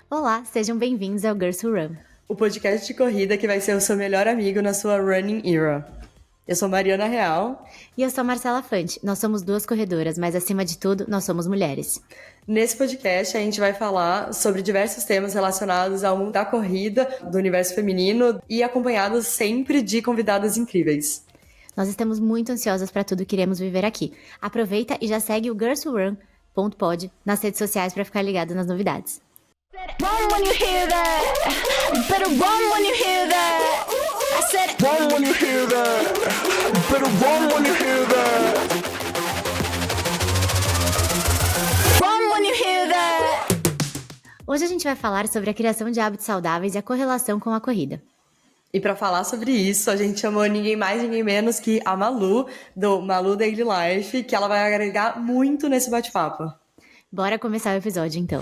Olá, sejam bem-vindos ao Girls Who Run. O podcast de corrida que vai ser o seu melhor amigo na sua running era. Eu sou Mariana Real. E eu sou a Marcela Fante. Nós somos duas corredoras, mas acima de tudo, nós somos mulheres. Nesse podcast a gente vai falar sobre diversos temas relacionados ao mundo da corrida, do universo feminino e acompanhados sempre de convidadas incríveis. Nós estamos muito ansiosas para tudo que iremos viver aqui. Aproveita e já segue o girlswhorun.pod nas redes sociais para ficar ligado nas novidades. Run when you hear that. You better run when you hear that. I said Run when you hear that. You better run when you hear that. run when you hear that. Hoje a gente vai falar sobre a criação de hábitos saudáveis e a correlação com a corrida. E para falar sobre isso, a gente chamou ninguém mais, ninguém menos que a Malu, do Malu Daily Life, que ela vai agregar muito nesse bate-papo. Bora começar o episódio, então.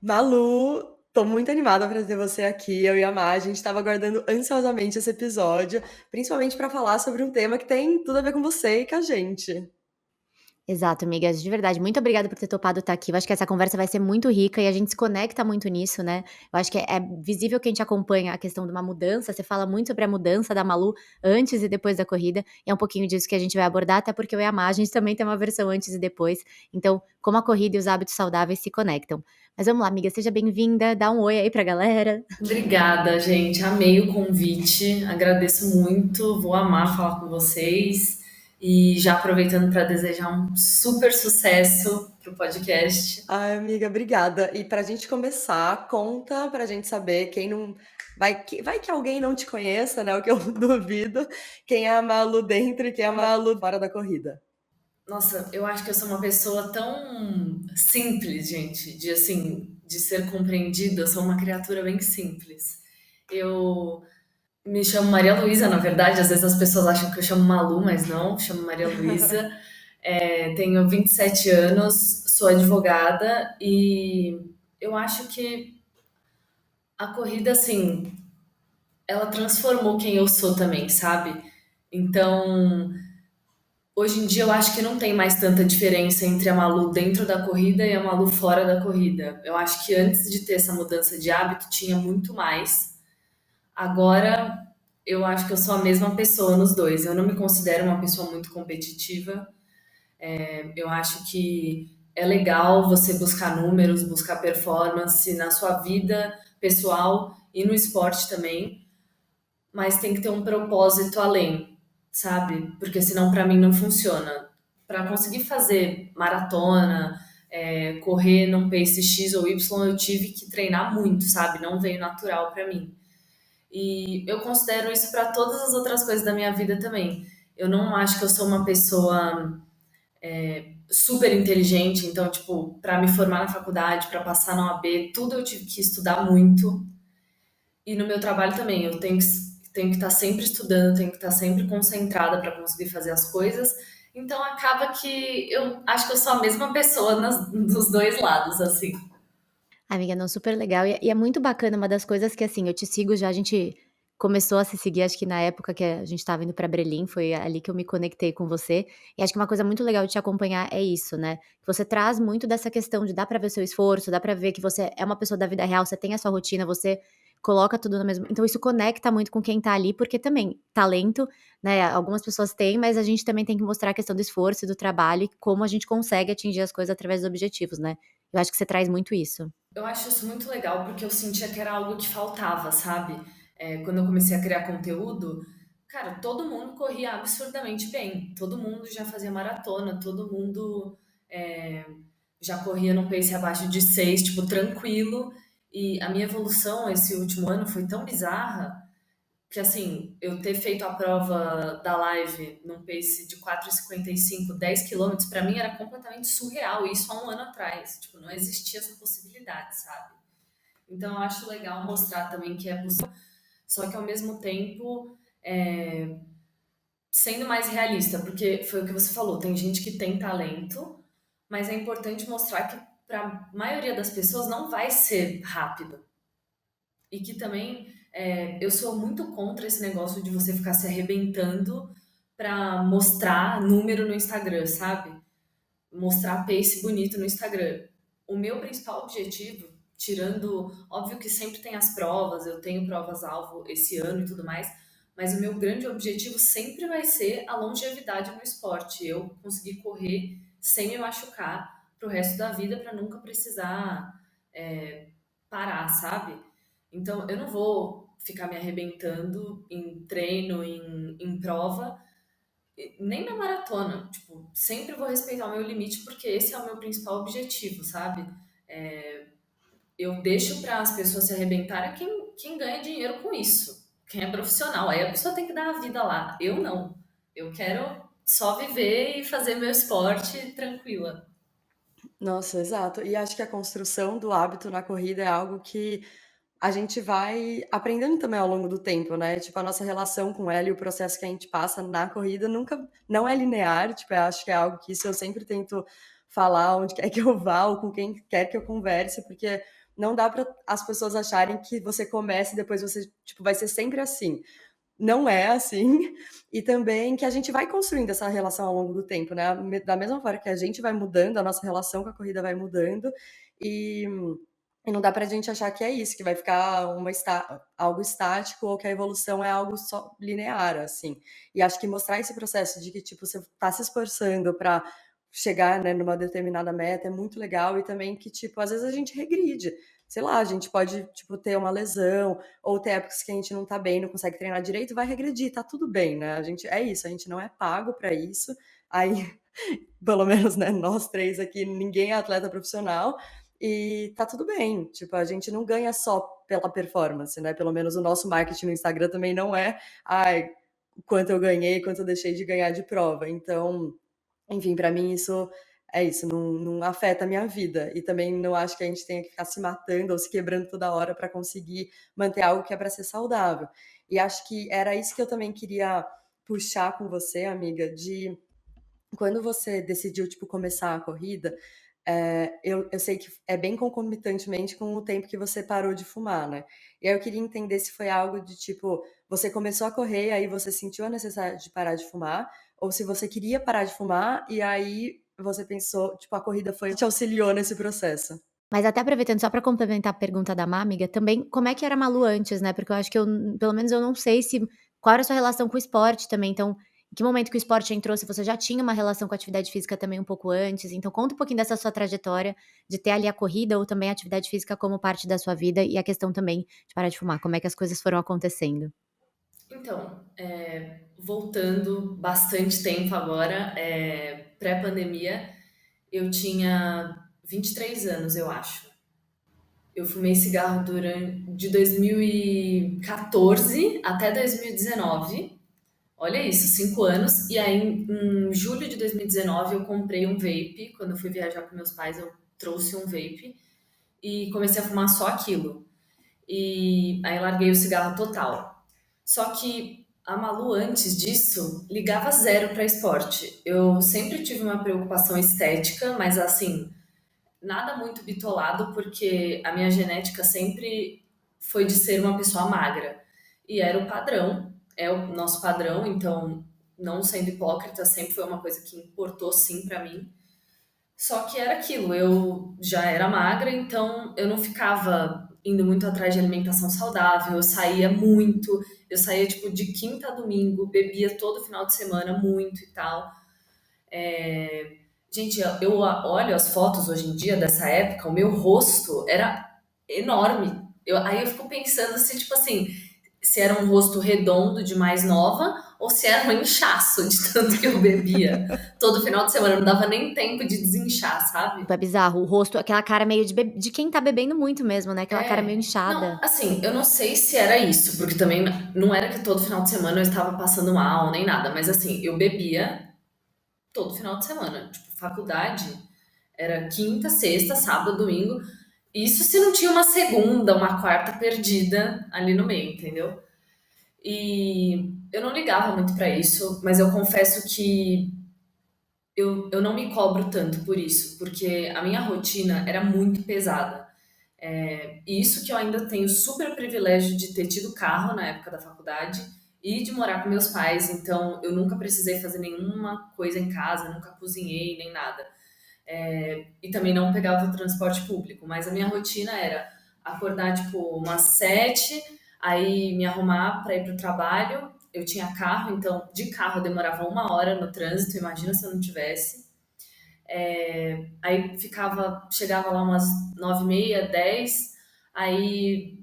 Malu, tô muito animada pra ter você aqui, eu e a Má, a gente tava aguardando ansiosamente esse episódio, principalmente pra falar sobre um tema que tem tudo a ver com você e com a gente. Exato, amigas, de verdade, muito obrigada por ter topado estar aqui. Eu acho que essa conversa vai ser muito rica e a gente se conecta muito nisso, né? Eu acho que é visível que a gente acompanha a questão de uma mudança. Você fala muito sobre a mudança da Malu antes e depois da corrida, e é um pouquinho disso que a gente vai abordar, até porque eu e a Má, a gente também tem uma versão antes e depois. Então, como a corrida e os hábitos saudáveis se conectam. Mas vamos lá, amiga, seja bem-vinda, dá um oi aí pra galera. Obrigada, gente. Amei o convite. Agradeço muito. Vou amar falar com vocês. E já aproveitando para desejar um super sucesso pro podcast. Ai, amiga, obrigada. E pra gente começar, conta pra gente saber quem não... Vai que alguém não te conheça, né? O que eu duvido. Quem é a Malu dentro e quem é a Malu fora da corrida. Nossa, eu acho que eu sou uma pessoa tão simples, gente, de ser compreendida. Eu sou uma criatura bem simples. Eu me chamo Maria Luísa, na verdade. Às vezes as pessoas acham que eu chamo Malu, mas não, chamo Maria Luísa. Tenho 27 anos, sou advogada e eu acho que a corrida, assim, ela transformou quem eu sou também, sabe? Então, hoje em dia eu acho que não tem mais tanta diferença entre a Malu dentro da corrida e a Malu fora da corrida. Eu acho que antes de ter essa mudança de hábito tinha muito mais. Agora eu acho que eu sou a mesma pessoa nos dois. Eu não me considero uma pessoa muito competitiva. Eu acho que é legal você buscar números, buscar performance na sua vida pessoal e no esporte também, mas tem que ter um propósito além, sabe? Porque senão pra mim não funciona. Para conseguir fazer maratona, correr num pace X ou Y, eu tive que treinar muito, sabe? Não veio natural pra mim. E eu considero isso para todas as outras coisas da minha vida também. Eu não acho que eu sou uma pessoa super inteligente, então, tipo, para me formar na faculdade, para passar na OAB, tudo eu tive que estudar muito. E no meu trabalho também, tenho que estar sempre estudando, tenho que estar sempre concentrada para conseguir fazer as coisas. Então acaba que eu acho que eu sou a mesma pessoa dos dois lados, assim. Amiga, não, super legal. E é muito bacana, uma das coisas que, assim, eu te sigo já, a gente começou a se seguir, acho que na época que a gente estava indo pra Berlim, foi ali que eu me conectei com você. E acho que uma coisa muito legal de te acompanhar é isso, né? Que você traz muito dessa questão de dar pra ver o seu esforço, dá pra ver que você é uma pessoa da vida real, você tem a sua rotina, você coloca tudo no mesmo. Então isso conecta muito com quem tá ali, porque também talento, né? Algumas pessoas têm, mas a gente também tem que mostrar a questão do esforço e do trabalho e como a gente consegue atingir as coisas através dos objetivos, né? Eu acho que você traz muito isso. Eu acho isso muito legal porque eu sentia que era algo que faltava, sabe? Quando eu comecei a criar conteúdo, cara, todo mundo corria absurdamente bem. Todo mundo já fazia maratona, todo mundo é, já corria num pace abaixo de 6, tipo, tranquilo. E a minha evolução esse último ano foi tão bizarra que, assim, eu ter feito a prova da live num pace de 4,55, 10 quilômetros, pra mim era completamente surreal. E isso há um ano atrás. Tipo, não existia essa possibilidade, sabe? Então, eu acho legal mostrar também que é possível, só que ao mesmo tempo sendo mais realista, porque foi o que você falou, tem gente que tem talento, mas é importante mostrar que para a maioria das pessoas não vai ser rápido. E que também eu sou muito contra esse negócio de você ficar se arrebentando para mostrar número no Instagram, sabe? Mostrar pace bonito no Instagram. o meu principal objetivo, tirando, óbvio que sempre tem as provas, eu tenho provas-alvo esse ano e tudo mais, mas o meu grande objetivo sempre vai ser a longevidade no esporte. Eu conseguir correr sem me machucar pro resto da vida para nunca precisar é, parar, sabe? Então eu não vou ficar me arrebentando em treino, em prova, nem na maratona. Tipo, sempre vou respeitar o meu limite porque esse é o meu principal objetivo, sabe? Eu deixo para as pessoas se arrebentarem quem ganha dinheiro com isso, quem é profissional. Aí a pessoa tem que dar a vida lá. Eu não. Eu quero só viver e fazer meu esporte tranquila. Nossa, exato. E acho que a construção do hábito na corrida é algo que a gente vai aprendendo também ao longo do tempo, né? Tipo, a nossa relação com ela e o processo que a gente passa na corrida nunca não é linear. Tipo, eu acho que é algo que isso eu sempre tento falar onde quer que eu vá ou com quem quer que eu converse, porque não dá para as pessoas acharem que você começa e depois você, tipo, vai ser sempre assim. Não é assim, e também que a gente vai construindo essa relação ao longo do tempo, né? Da mesma forma que a gente vai mudando, a nossa relação com a corrida vai mudando, e, e não dá pra gente achar que é isso, que vai ficar algo estático ou que a evolução é algo só linear, assim. E acho que mostrar esse processo de que, tipo, você tá se esforçando pra chegar, né, numa determinada meta é muito legal, e também que, tipo, às vezes a gente regride. Sei lá, a gente pode, tipo, ter uma lesão, ou ter épocas que a gente não tá bem, não consegue treinar direito, vai regredir, tá tudo bem, né? A gente é isso, a gente não é pago pra isso. Aí, pelo menos, né, nós três aqui, ninguém é atleta profissional e tá tudo bem. Tipo, a gente não ganha só pela performance, né? Pelo menos o nosso marketing no Instagram também não é, ai, quanto eu ganhei, quanto eu deixei de ganhar de prova. Então, enfim, pra mim isso, não afeta a minha vida. E também não acho que a gente tenha que ficar se matando ou se quebrando toda hora para conseguir manter algo que é para ser saudável. E acho que era isso que eu também queria puxar com você, amiga, de quando você decidiu, tipo, começar a corrida, eu sei que é bem concomitantemente com o tempo que você parou de fumar, né? E aí eu queria entender se foi algo de tipo, você começou a correr, aí você sentiu a necessidade de parar de fumar, ou se você queria parar de fumar, e aí você pensou, tipo, a corrida foi te auxiliou nesse processo. Mas até aproveitando só pra complementar a pergunta da Má, amiga, também como é que era a Malu antes, né, porque eu acho que pelo menos eu não sei se qual era a sua relação com o esporte também, então, em que momento que o esporte entrou, se você já tinha uma relação com a atividade física também um pouco antes, então conta um pouquinho dessa sua trajetória de ter ali a corrida ou também a atividade física como parte da sua vida e a questão também de parar de fumar, como é que as coisas foram acontecendo? Então, voltando bastante tempo agora, pré-pandemia, eu tinha 23 anos, eu acho. Eu fumei cigarro durante de 2014 até 2019. Olha isso, 5 anos. E aí, em julho de 2019, eu comprei um vape. Quando eu fui viajar com meus pais, eu trouxe um vape e comecei a fumar só aquilo. E aí larguei o cigarro total. Só que a Malu, antes disso, ligava zero para esporte. Eu sempre tive uma preocupação estética, mas assim, nada muito bitolado, porque a minha genética sempre foi de ser uma pessoa magra. E era o padrão, é o nosso padrão, então, não sendo hipócrita, sempre foi uma coisa que importou sim pra mim. Só que era aquilo, eu já era magra, então eu não ficava indo muito atrás de alimentação saudável, eu saía muito, eu saía tipo de quinta a domingo, bebia todo final de semana muito e tal. Gente, eu olho as fotos hoje em dia dessa época, o meu rosto era enorme. Aí eu fico pensando assim, tipo assim, se era um rosto redondo de mais nova ou se era um inchaço de tanto que eu bebia. Todo final de semana não dava nem tempo de desinchar, sabe? Tipo, é bizarro, o rosto aquela cara meio de quem tá bebendo muito mesmo, né, aquela cara meio Não, inchada. assim, eu não sei se era isso, porque também não era que todo final de semana eu estava passando mal nem nada, mas assim, eu bebia todo final de semana. Tipo, faculdade era quinta, sexta, sábado, domingo. Isso se não tinha uma segunda, uma quarta perdida ali no meio, entendeu? E eu não ligava muito pra isso, mas eu confesso que eu não me cobro tanto por isso, porque a minha rotina era muito pesada. E isso que eu ainda tenho super privilégio de ter tido carro na época da faculdade e de morar com meus pais, então eu nunca precisei fazer nenhuma coisa em casa, nunca cozinhei nem nada. E também não pegava o transporte público, mas a minha rotina era acordar tipo umas 7, aí me arrumar para ir pro trabalho. Eu tinha carro, então de carro eu demorava 1 hora no trânsito, imagina se eu não tivesse. Aí chegava lá umas 9h30, 10, aí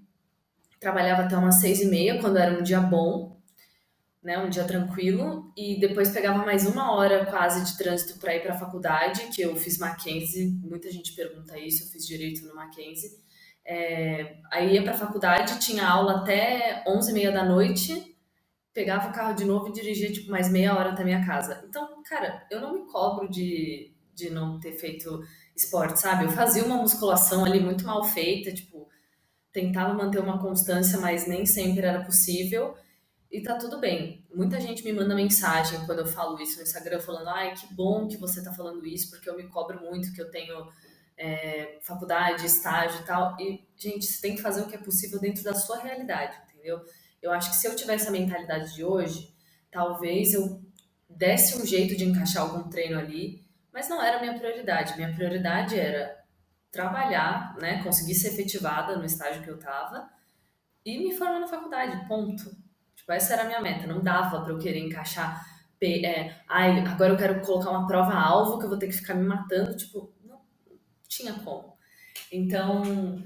trabalhava até umas 6h30, quando era um dia bom, né, um dia tranquilo, e depois pegava mais 1 hora quase de trânsito para ir para a faculdade, que eu fiz Mackenzie, muita gente pergunta isso, eu fiz direito no Mackenzie. Aí ia para a faculdade, tinha aula até 11h30 da noite, pegava o carro de novo e dirigia tipo mais meia hora até minha casa. Então, cara, eu não me cobro de não ter feito esporte, sabe? Eu fazia uma musculação ali muito mal feita, tipo, tentava manter uma constância, mas nem sempre era possível. E tá tudo bem. Muita gente me manda mensagem quando eu falo isso no Instagram, falando: ai, que bom que você tá falando isso, porque eu me cobro muito, que eu tenho faculdade, estágio e tal. E, gente, você tem que fazer o que é possível dentro da sua realidade, entendeu? Eu acho que se eu tivesse a mentalidade de hoje, talvez eu desse um jeito de encaixar algum treino ali, mas não era a minha prioridade. Minha prioridade era trabalhar, né, conseguir ser efetivada no estágio que eu tava e me formar na faculdade, ponto. Tipo, essa era a minha meta. Não dava pra eu querer encaixar. Ai, agora eu quero colocar uma prova-alvo que eu vou ter que ficar me matando. Tipo, não tinha como. Então,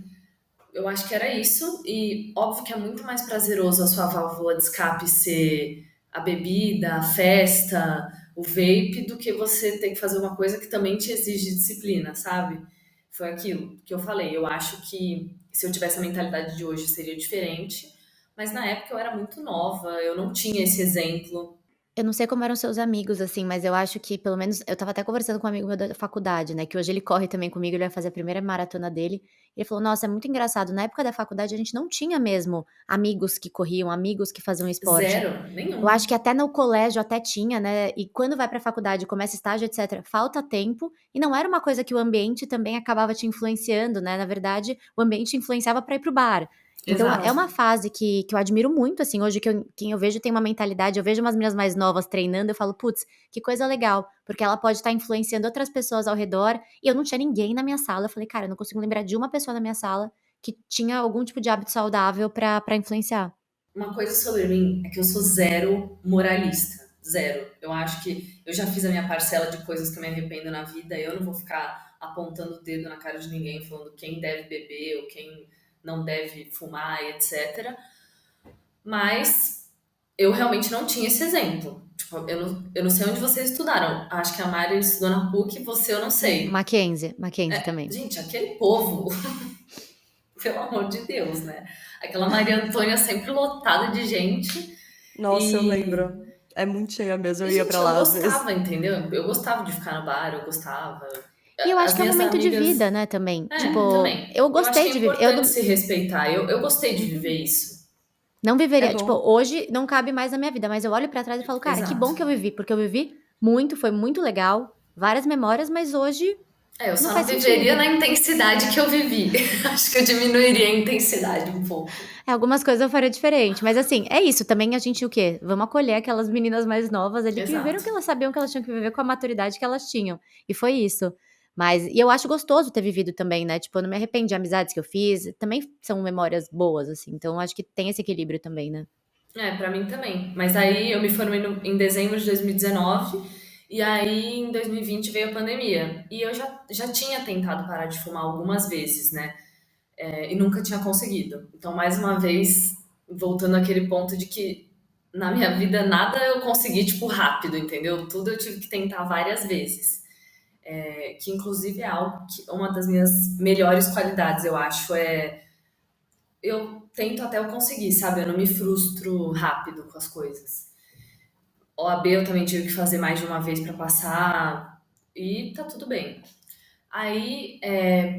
eu acho que era isso. E óbvio que é muito mais prazeroso a sua válvula de escape ser a bebida, a festa, o vape, do que você ter que fazer uma coisa que também te exige disciplina, sabe? Foi aquilo que eu falei. Eu acho que se eu tivesse a mentalidade de hoje seria diferente, mas na época eu era muito nova, eu não tinha esse exemplo. Eu não sei como eram seus amigos, assim, mas eu acho que pelo menos eu estava até conversando com um amigo meu da faculdade, né, que hoje ele corre também comigo, ele vai fazer a primeira maratona dele, e ele falou: "Nossa, é muito engraçado, na época da faculdade a gente não tinha mesmo amigos que corriam, amigos que faziam esporte. Zero, Eu acho nenhum. que até no colégio até tinha, né, e quando vai pra faculdade, começa estágio, etcétera, falta tempo, e não era uma coisa que o ambiente também acabava te influenciando, né, na verdade, o ambiente influenciava pra ir para o bar. Então é Exato. uma fase que eu admiro muito, assim, hoje quem eu vejo tem uma mentalidade, eu vejo umas meninas mais novas treinando, eu falo: "Putz, que coisa legal", porque ela pode estar influenciando outras pessoas ao redor, e eu não tinha ninguém na minha sala, eu falei: "Cara, eu não consigo lembrar de uma pessoa na minha sala que tinha algum tipo de hábito saudável pra influenciar". Uma coisa sobre mim é que eu sou zero moralista. Zero. Eu acho que eu já fiz a minha parcela de coisas que eu me arrependo na vida. Eu não vou ficar apontando o dedo na cara de ninguém, falando quem deve beber ou quem não deve fumar, e etc. Mas eu realmente não tinha esse exemplo. Tipo, eu não sei onde vocês estudaram. Acho que a Mari estudou na PUC, você eu não sei. Mackenzie também. Gente, aquele povo, pelo amor de Deus, né? Aquela Maria Antônia sempre lotada de gente. Nossa, eu E, lembro. É muito cheia mesmo, e, eu ia gente, pra eu lá às vezes. gostava, entendeu? Eu gostava de ficar no bar, eu gostava. E eu acho As que é um minhas momento de vida, amigas. né, também. Tipo, Também. eu Eu acho que gostei é de viver, eu importante não se respeitar. Eu gostei de viver Uhum. isso. não É viveria tipo, bom. hoje não cabe mais na minha vida, mas eu olho pra trás e falo: "Cara, que Exato. bom que eu vivi", porque eu vivi muito, foi muito legal, várias memórias, mas hoje Eu não só não faz viveria sentido. na intensidade que eu vivi. Acho que eu diminuiria a intensidade um pouco. Algumas coisas eu faria diferente, mas assim, é isso, também a gente o quê? Vamos acolher aquelas meninas mais novas ali que viveram o Exato. que elas sabiam que elas tinham que viver com a maturidade que elas tinham, e foi isso. Mas e eu acho gostoso ter vivido também, né, tipo, eu não me arrependo de amizades que eu fiz, também são memórias boas, assim, então acho que tem esse equilíbrio também, né. Pra mim também. Mas aí eu me formei em dezembro de 2019 e aí em 2020 veio a pandemia. E eu já tinha tentado parar de fumar algumas vezes, né? E nunca tinha conseguido. Então, mais uma vez, voltando àquele ponto de que na minha vida nada eu consegui, tipo, rápido, entendeu? Tudo eu tive que tentar várias vezes. Que inclusive é algo que uma das minhas melhores qualidades, eu acho, eu tento até eu conseguir, sabe? Eu não me frustro rápido com as coisas. OAB eu também tive que fazer mais de uma vez para passar e tá tudo bem. Aí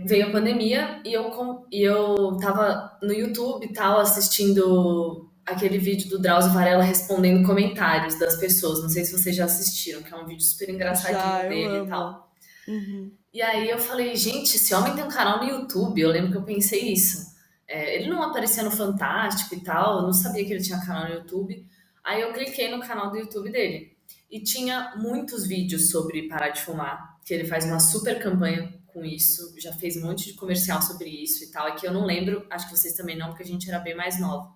veio a pandemia e eu tava no YouTube e tal, assistindo aquele vídeo do Drauzio Varela respondendo comentários das pessoas. Não sei se vocês já assistiram, que é um vídeo super Já, engraçadinho eu dele e amo. tal. Uhum. E aí eu falei, gente, esse homem tem um canal no YouTube. Eu lembro que eu pensei isso. Ele não aparecia no Fantástico e tal, eu não sabia que ele tinha canal no YouTube. Aí eu cliquei no canal do YouTube dele. E tinha muitos vídeos sobre parar de fumar. que ele faz uma super campanha com isso, já fez um monte de comercial sobre isso e tal, é que eu não lembro, acho que vocês também não, porque a gente era bem mais nova,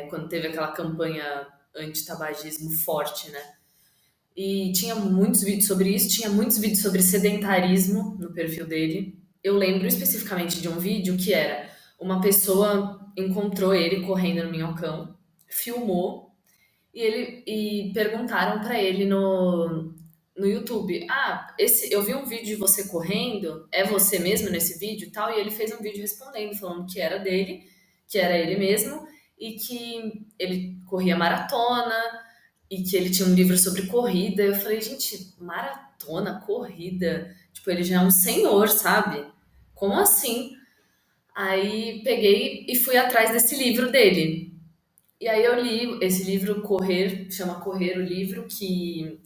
quando teve aquela campanha anti-tabagismo forte, né? E tinha muitos vídeos sobre isso, tinha muitos vídeos sobre sedentarismo no perfil dele. Eu lembro especificamente de um vídeo que era uma pessoa encontrou ele correndo no Minhocão, filmou e perguntaram pra ele no YouTube: Ah, eu vi um vídeo de você correndo, é você mesmo nesse vídeo e tal? E ele fez um vídeo respondendo, falando que era dele, que era ele mesmo, e que ele corria maratona, e que ele tinha um livro sobre corrida. Eu falei, gente, maratona, corrida? Tipo, ele já é um senhor, sabe? Como assim? Aí peguei e fui atrás desse livro dele. E aí eu li esse livro, Correr, chama Correr o livro, que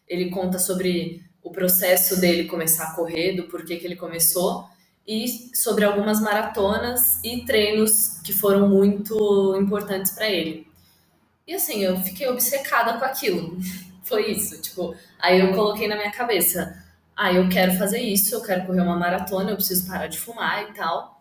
ele conta sobre o processo dele começar a correr, do porquê que ele começou, e sobre algumas maratonas e treinos que foram muito importantes para ele. E assim, eu fiquei obcecada com aquilo. Foi isso, tipo, aí eu coloquei na minha cabeça, eu quero fazer isso, eu quero correr uma maratona, eu preciso parar de fumar e tal.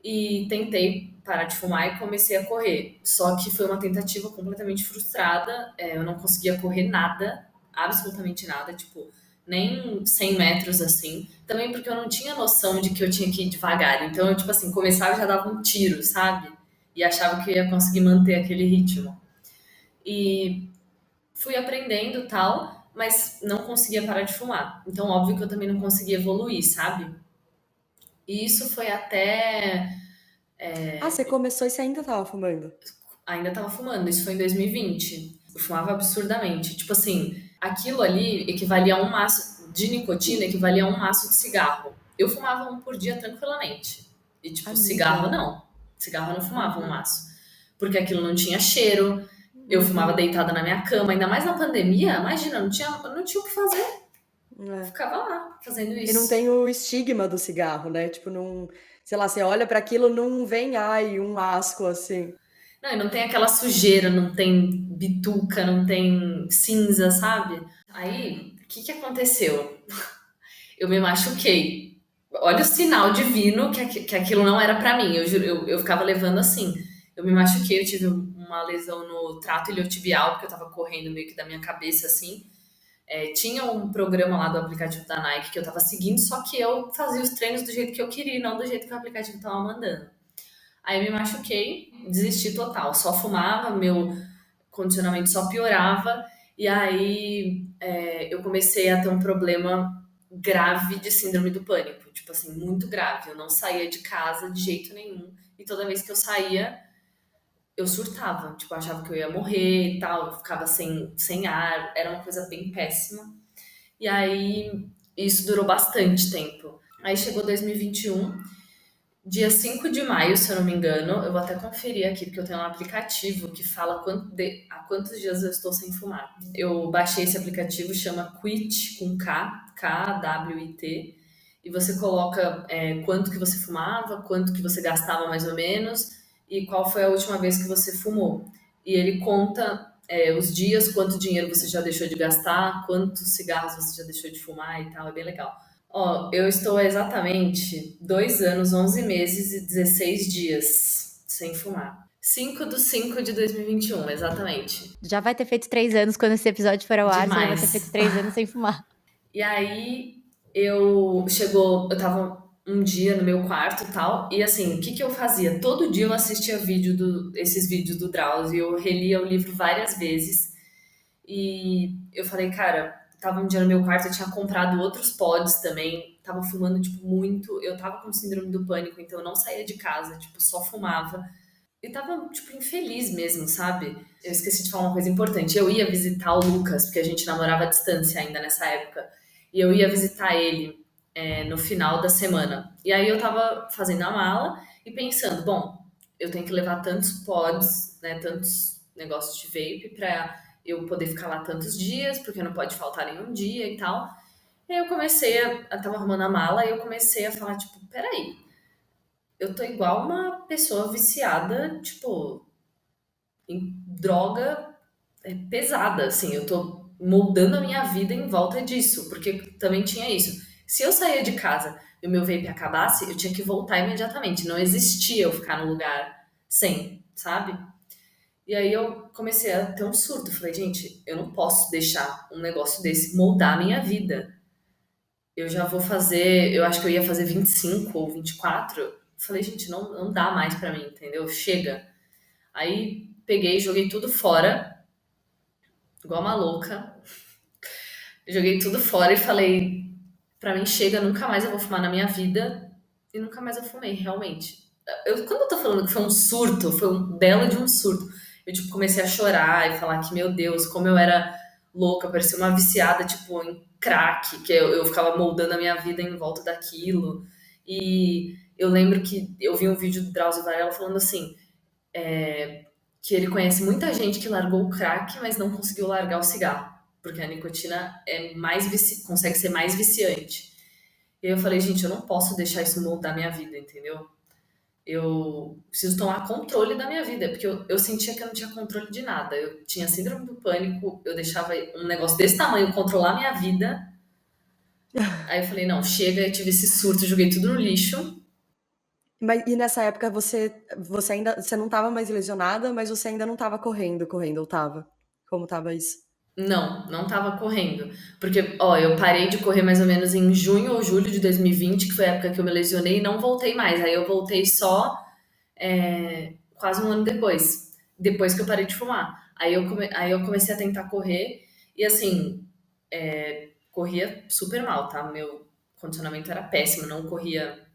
E tentei parar de fumar e comecei a correr. Só que foi uma tentativa completamente frustrada, eu não conseguia correr nada, absolutamente nada, tipo, nem 100 metros assim. Também porque eu não tinha noção de que eu tinha que ir devagar. Então eu, tipo assim, começava e já dava um tiro, sabe? E achava que eu ia conseguir manter aquele ritmo. E fui aprendendo tal, mas não conseguia parar de fumar. Então, óbvio que eu também não conseguia evoluir, sabe? E isso foi até. Ah, você começou e você ainda tava fumando? Ainda tava fumando, isso foi em 2020. Eu fumava absurdamente. Tipo assim, aquilo ali equivalia a um maço de nicotina, equivalia a um maço de cigarro. Eu fumava um por dia tranquilamente. E, tipo, cigarro Amiga. não. Cigarro eu não fumava um Uhum. maço. Porque aquilo não tinha cheiro. Eu fumava deitada na minha cama, ainda mais na pandemia. Imagina, não tinha o que fazer. É. Ficava lá, fazendo E não isso. tem o estigma do cigarro, né? Tipo, não, sei lá, você olha pra aquilo, não vem, ai, um asco assim. Não, e não tem aquela sujeira, não tem bituca, não tem cinza, sabe? Aí, o que que aconteceu? Eu me machuquei. Olha o sinal divino que aquilo não era pra mim. Eu, juro, eu ficava levando assim. Eu me machuquei, eu tive uma lesão no trato iliotibial, porque eu tava correndo meio que da minha cabeça assim. Tinha um programa lá do aplicativo da Nike que eu tava seguindo, só que eu fazia os treinos do jeito que eu queria, não do jeito que o aplicativo tava mandando. Aí eu me machuquei, desisti total. Só fumava, meu condicionamento só piorava. E aí eu comecei a ter um problema grave de síndrome do pânico. Tipo assim, muito grave. Eu não saía de casa de jeito nenhum. E toda vez que eu saía, eu surtava. Tipo, eu achava que eu ia morrer e tal. Eu ficava sem ar. Era uma coisa bem péssima. E aí isso durou bastante tempo. Aí chegou 2021. Dia 5 de maio, se eu não me engano, eu vou até conferir aqui, porque eu tenho um aplicativo que fala há quantos dias eu estou sem fumar. Eu baixei esse aplicativo, chama Quit, com Kwit, e você coloca quanto que você fumava, quanto que você gastava mais ou menos, e qual foi a última vez que você fumou. E ele conta os dias, quanto dinheiro você já deixou de gastar, quantos cigarros você já deixou de fumar e tal, é bem legal. Ó, eu estou há exatamente 2 anos, 11 meses e 16 dias sem fumar. 5/5 de 2021, exatamente. Já vai ter feito 3 anos quando esse episódio for ao ar, você já vai ter feito Demais. 3 anos sem fumar. E aí, eu tava um dia no meu quarto e tal, e assim, o que que eu fazia? Todo dia eu assistia esses vídeos do Drauzio, eu relia o livro várias vezes, e eu falei, cara, tava um dia no meu quarto, eu tinha comprado outros pods também, tava fumando, tipo, muito. Eu tava com síndrome do pânico, então eu não saía de casa, tipo, só fumava. E tava, tipo, infeliz mesmo, sabe? Eu esqueci de falar uma coisa importante. Eu ia visitar o Lucas, porque a gente namorava à distância ainda nessa época. E eu ia visitar ele no final da semana. E aí eu tava fazendo a mala e pensando, bom, eu tenho que levar tantos pods, né, tantos negócios de vape pra eu poder ficar lá tantos dias, porque não pode faltar nenhum dia e tal. E aí eu tava arrumando a mala e eu comecei a falar, tipo, peraí, eu tô igual uma pessoa viciada, tipo, em droga pesada, assim, eu tô moldando a minha vida em volta disso, porque também tinha isso. Se eu saía de casa e o meu vape acabasse, eu tinha que voltar imediatamente. Não existia eu ficar no lugar sem, sabe? E aí eu comecei a ter um surto. Falei, gente, eu não posso deixar um negócio desse moldar a minha vida. Eu já vou fazer, eu acho que eu ia fazer 25 ou 24. Falei, gente, não dá mais pra mim, entendeu? Chega. Aí peguei, joguei tudo fora, igual uma louca. Joguei tudo fora e falei, pra mim chega, nunca mais eu vou fumar na minha vida. E nunca mais eu fumei, realmente. Quando eu tô falando que foi um surto, foi um belo de um surto. Eu, tipo, comecei a chorar e falar que, meu Deus, como eu era louca, parecia uma viciada, tipo, em crack, que eu ficava moldando a minha vida em volta daquilo. E eu lembro que eu vi um vídeo do Drauzio Varela falando assim, que ele conhece muita gente que largou o crack, mas não conseguiu largar o cigarro, porque a nicotina consegue ser mais viciante. E aí eu falei, gente, eu não posso deixar isso moldar minha vida, entendeu? Eu preciso tomar controle da minha vida, porque eu sentia que eu não tinha controle de nada. Eu tinha síndrome do pânico, eu deixava um negócio desse tamanho controlar a minha vida. Aí eu falei, não, chega, eu tive esse surto, joguei tudo no lixo. E nessa época você não estava mais lesionada, mas você ainda não estava correndo, ou estava? Como estava isso? Não tava correndo. Porque, ó, eu parei de correr mais ou menos em junho ou julho de 2020, que foi a época que eu me lesionei, e não voltei mais. Aí eu voltei só quase um ano depois que eu parei de fumar. Aí eu comecei a tentar correr e assim, corria super mal, tá? Meu condicionamento era péssimo, não corria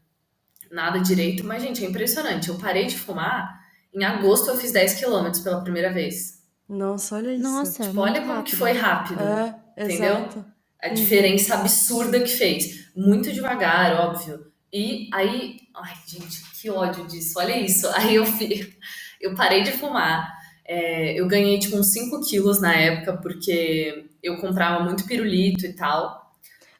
nada direito, mas gente, é impressionante. Eu parei de fumar, em agosto eu fiz 10 quilômetros pela primeira vez. Nossa, olha isso. Nossa, Tipo, olha muito como que foi rápido. rápido, entendeu? Exato. A Uhum. diferença absurda que fez. Muito devagar, óbvio. E aí, ai, gente, que ódio disso. Olha isso. Aí eu parei de fumar. Eu ganhei tipo uns 5 quilos na época, porque eu comprava muito pirulito e tal.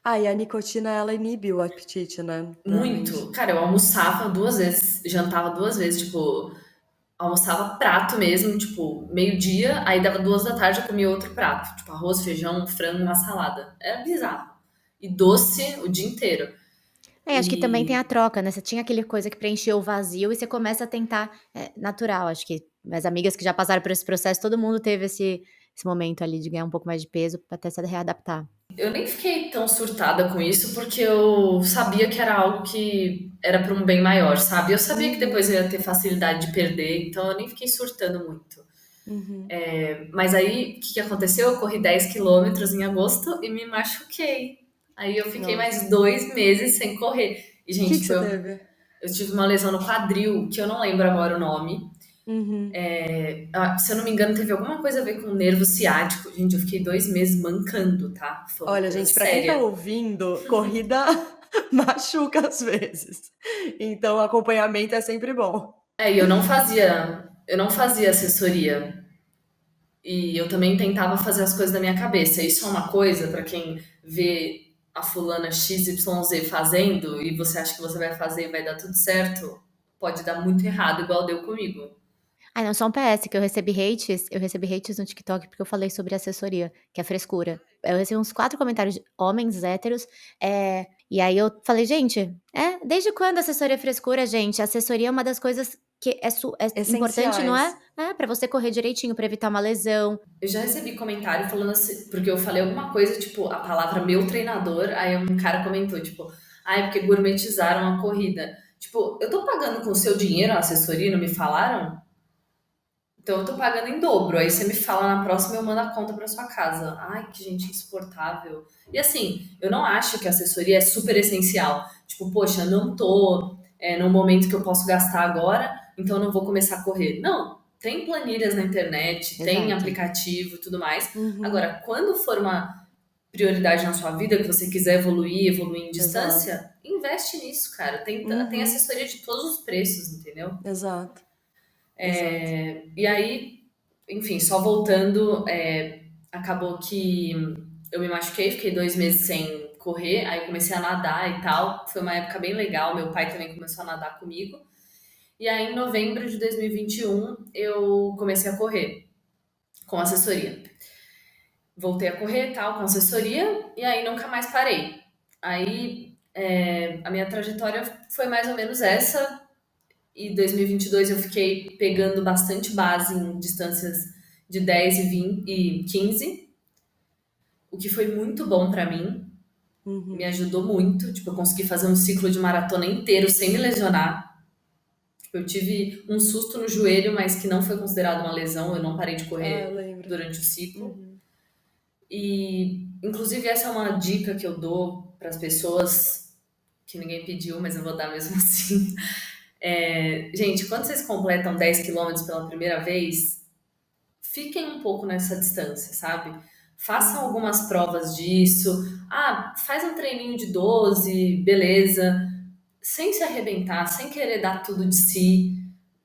E a nicotina, ela inibe o apetite, né? Realmente. Muito. Cara, eu almoçava 2 vezes, jantava 2 vezes, tipo, almoçava prato mesmo, tipo, meio-dia, aí dava 2 da tarde eu comia outro prato, tipo, arroz, feijão, frango, uma salada. Era bizarro. E doce o dia inteiro. Acho que também tem a E troca, né, você tinha aquele coisa que preencheu o vazio e você começa a tentar natural, acho que minhas amigas que já passaram por esse processo, todo mundo teve esse momento ali de ganhar um pouco mais de peso pra até se readaptar. eu nem fiquei tão surtada com isso, porque eu sabia que era algo que era para um bem maior, sabe? Eu sabia que depois eu Uhum, ia ter facilidade de perder, então eu nem fiquei surtando muito. uhum. Mas aí, o que aconteceu? Eu corri 10 quilômetros em agosto e me machuquei. Aí eu fiquei mais Nossa. 2 meses sem correr. E, O que gente, que você teve? eu tive uma lesão no quadril, que eu não lembro agora o nome. Uhum. Se eu não me engano, teve alguma coisa a ver com o nervo ciático. Gente, eu fiquei 2 meses mancando, tá? Foi uma Olha, coisa gente, pra quem tá séria. ouvindo, corrida machuca às vezes. Então, acompanhamento é sempre bom. E eu não fazia assessoria. E eu também tentava fazer as coisas da minha cabeça. Isso é uma coisa para quem vê a fulana XYZ fazendo e você acha que você vai fazer e vai dar tudo certo, pode dar muito errado, igual deu comigo. Não, só um PS, que eu recebi hates no TikTok porque eu falei sobre assessoria, que é frescura. Eu recebi uns 4 comentários de homens héteros, e aí eu falei: "Gente, desde quando assessoria é frescura, gente? Assessoria é uma das coisas que é importante, não é? Essenciais. Pra você correr direitinho, pra evitar uma lesão". Eu já recebi comentário falando assim, porque eu falei alguma coisa, tipo, a palavra meu treinador, aí um cara comentou, tipo, é porque gourmetizaram a corrida. Tipo, eu tô pagando com o seu dinheiro a assessoria, não me falaram? Então eu tô pagando em dobro. Aí você me fala na próxima, eu mando a conta pra sua casa. Ai, que gente insuportável. E assim, eu não acho que a assessoria é super essencial. Tipo, poxa, não tô num momento que eu posso gastar agora, então eu não vou começar a correr. Não, tem planilhas na internet, tem Exato. aplicativo e tudo mais. Uhum, Agora, quando for uma prioridade na sua vida, que você quiser evoluir em exato. distância, investe nisso, cara. Tem Uhum, assessoria de todos os preços, entendeu? exato, exato. E aí, enfim, só voltando, acabou que eu me machuquei, fiquei 2 meses sem correr, aí comecei a nadar e tal. Foi uma época bem legal, meu pai também começou a nadar comigo. E aí, em novembro de 2021, eu comecei a correr com assessoria. voltei a correr, tal, com assessoria, e aí nunca mais parei. Aí a minha trajetória foi mais ou menos essa, e 2022 eu fiquei pegando bastante base em distâncias de 10 e 20 e 15, o que foi muito bom pra mim, me Uhum. ajudou muito, tipo, eu consegui fazer um ciclo de maratona inteiro sem me lesionar. Tipo, eu tive um susto no joelho, mas que não foi considerado uma lesão, eu não parei de Ah, eu correr lembro. durante o ciclo. Uhum. E, inclusive, essa é uma dica que eu dou para as pessoas que ninguém pediu, mas eu vou dar mesmo assim. Gente, quando vocês completam 10 quilômetros pela primeira vez, fiquem um pouco nessa distância, sabe? Façam Uhum. algumas provas disso. Ah, faz um treininho de 12, beleza. Sem se arrebentar, sem querer dar tudo de si.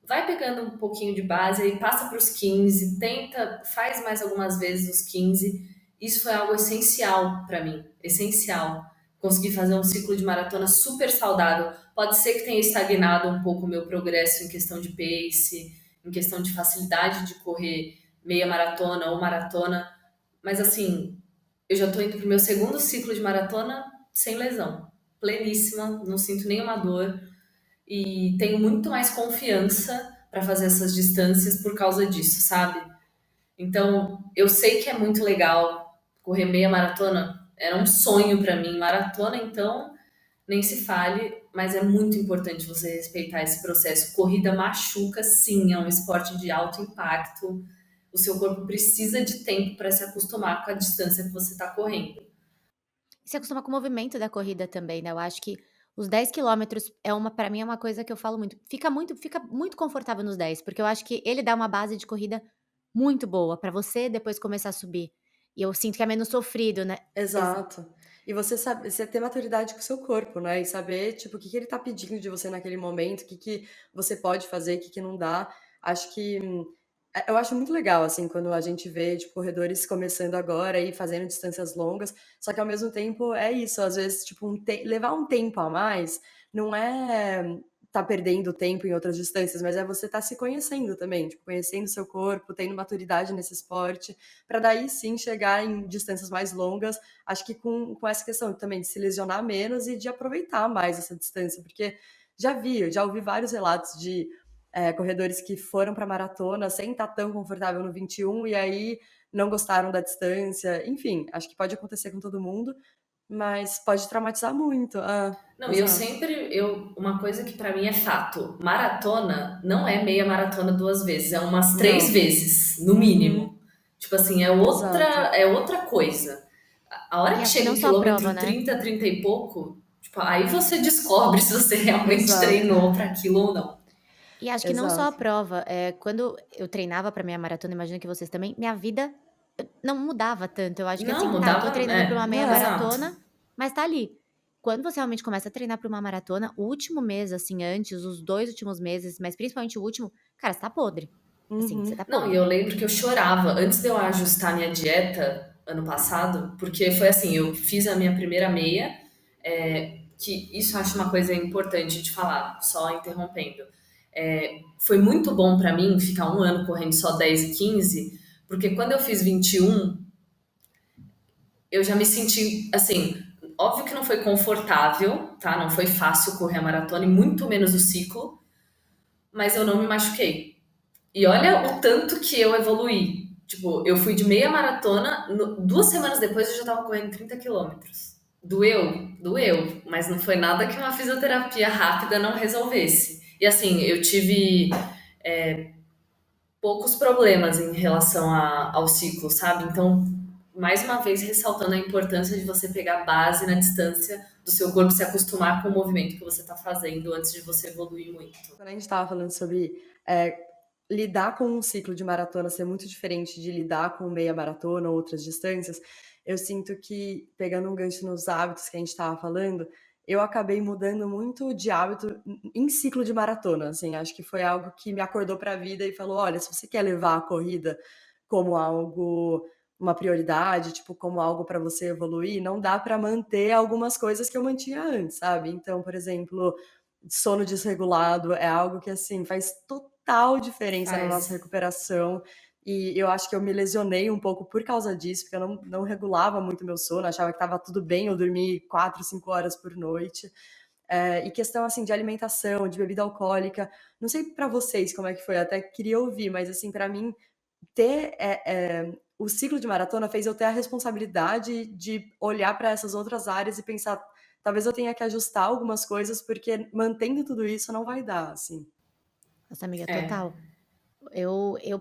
Vai pegando um pouquinho de base aí, passa para os 15, tenta, faz mais algumas vezes os 15. Isso foi algo essencial para mim, essencial. Consegui fazer um ciclo de maratona super saudável. Pode ser que tenha estagnado um pouco o meu progresso em questão de pace, em questão de facilidade de correr meia maratona ou maratona, mas assim, eu já tô indo pro meu segundo ciclo de maratona sem lesão, pleníssima, não sinto nenhuma dor e tenho muito mais confiança para fazer essas distâncias por causa disso, sabe? Então, eu sei que é muito legal correr meia maratona, era um sonho para mim, maratona, então nem se fale, mas é muito importante você respeitar esse processo. Corrida machuca, sim, é um esporte de alto impacto. O seu corpo precisa de tempo para se acostumar com a distância que você está correndo. E se acostuma com o movimento da corrida também, né, eu acho que os 10 quilômetros é uma pra mim é uma coisa que eu falo muito, fica muito confortável nos 10, porque eu acho que ele dá uma base de corrida muito boa pra você depois começar a subir. E eu sinto que é menos sofrido, né. Exa Exato. E você ter maturidade com o seu corpo, né, e saber, tipo, o que que ele tá pedindo de você naquele momento, o que que você pode fazer, o que que não dá. Acho que eu acho muito legal, assim, quando a gente vê, tipo, corredores começando agora e fazendo distâncias longas, só que ao mesmo tempo é isso, às vezes, tipo, levar um tempo a mais não é tá perdendo tempo em outras distâncias, mas é você tá se conhecendo também, tipo, conhecendo seu corpo, tendo maturidade nesse esporte, para daí sim chegar em distâncias mais longas. Acho que com essa questão também de se lesionar menos e de aproveitar mais essa distância, porque já ouvi vários relatos de corredores que foram para maratona sem estar tão confortável no 21 e aí não gostaram da distância. Enfim, acho que pode acontecer com todo mundo, mas pode traumatizar muito. Ah, Não, e eu exato. sempre, uma coisa que pra mim é fato, maratona não é meia maratona duas vezes, é umas três Não. vezes, no Uhum. mínimo. Tipo assim, Exato. é outra coisa. A hora e que acho que chega não o só a prova, quilômetro né. 30, 30 e pouco, tipo, aí você descobre se você realmente Exato. treinou pra aquilo ou não. E acho que não só a Exato. prova, quando eu treinava pra minha maratona, imagino que vocês também, minha vida não mudava tanto, eu acho que Não, assim, tá, eu tô mudava, treinando pra uma meia É. exato. maratona, mas tá ali. Quando você realmente começa a treinar pra uma maratona, o último mês, assim, antes, os 2 últimos meses, mas principalmente o último, cara, você tá podre, assim, você Uhum. tá Não, e podre. eu lembro que eu chorava antes de eu ajustar minha dieta ano passado, porque foi assim, eu fiz a minha primeira meia, que isso eu acho uma coisa importante de falar, só interrompendo. Foi muito bom pra mim ficar um ano correndo só 10 e 15, porque quando eu fiz 21, eu já me senti assim, óbvio que não foi confortável, tá? Não foi fácil correr a maratona e muito menos o ciclo, mas eu não me machuquei. E olha o tanto que eu evoluí. Tipo, eu fui de meia maratona, 2 semanas depois eu já tava correndo 30 quilômetros. Doeu? Doeu, mas não foi nada que uma fisioterapia rápida não resolvesse. E assim, eu tive poucos problemas em relação ao ciclo, sabe? Então, mais uma vez, ressaltando a importância de você pegar base na distância do seu corpo se acostumar com o movimento que você está fazendo antes de você evoluir muito. Quando a gente estava falando sobre é, lidar com um ciclo de maratona ser muito diferente de lidar com meia maratona ou outras distâncias, eu sinto que, pegando um gancho nos hábitos que a gente estava falando, eu acabei mudando muito de hábito em ciclo de maratona, assim, acho que foi algo que me acordou para a vida e falou, olha, se você quer levar a corrida como algo, uma prioridade, tipo, como algo para você evoluir, não dá para manter algumas coisas que eu mantinha antes, sabe? Então, por exemplo, sono desregulado é algo que, assim, faz total diferença na nossa Faz. recuperação. e eu acho que eu me lesionei um pouco por causa disso, porque eu não regulava muito meu sono, achava que estava tudo bem eu dormir 4, 5 horas por noite. E questão assim de alimentação, de bebida alcoólica, não sei pra vocês como é que foi, eu até queria ouvir, mas assim, pra mim ter o ciclo de maratona fez eu ter a responsabilidade de olhar pra essas outras áreas e pensar, talvez eu tenha que ajustar algumas coisas, porque mantendo tudo isso não vai dar, assim. Nossa, amiga, É. total.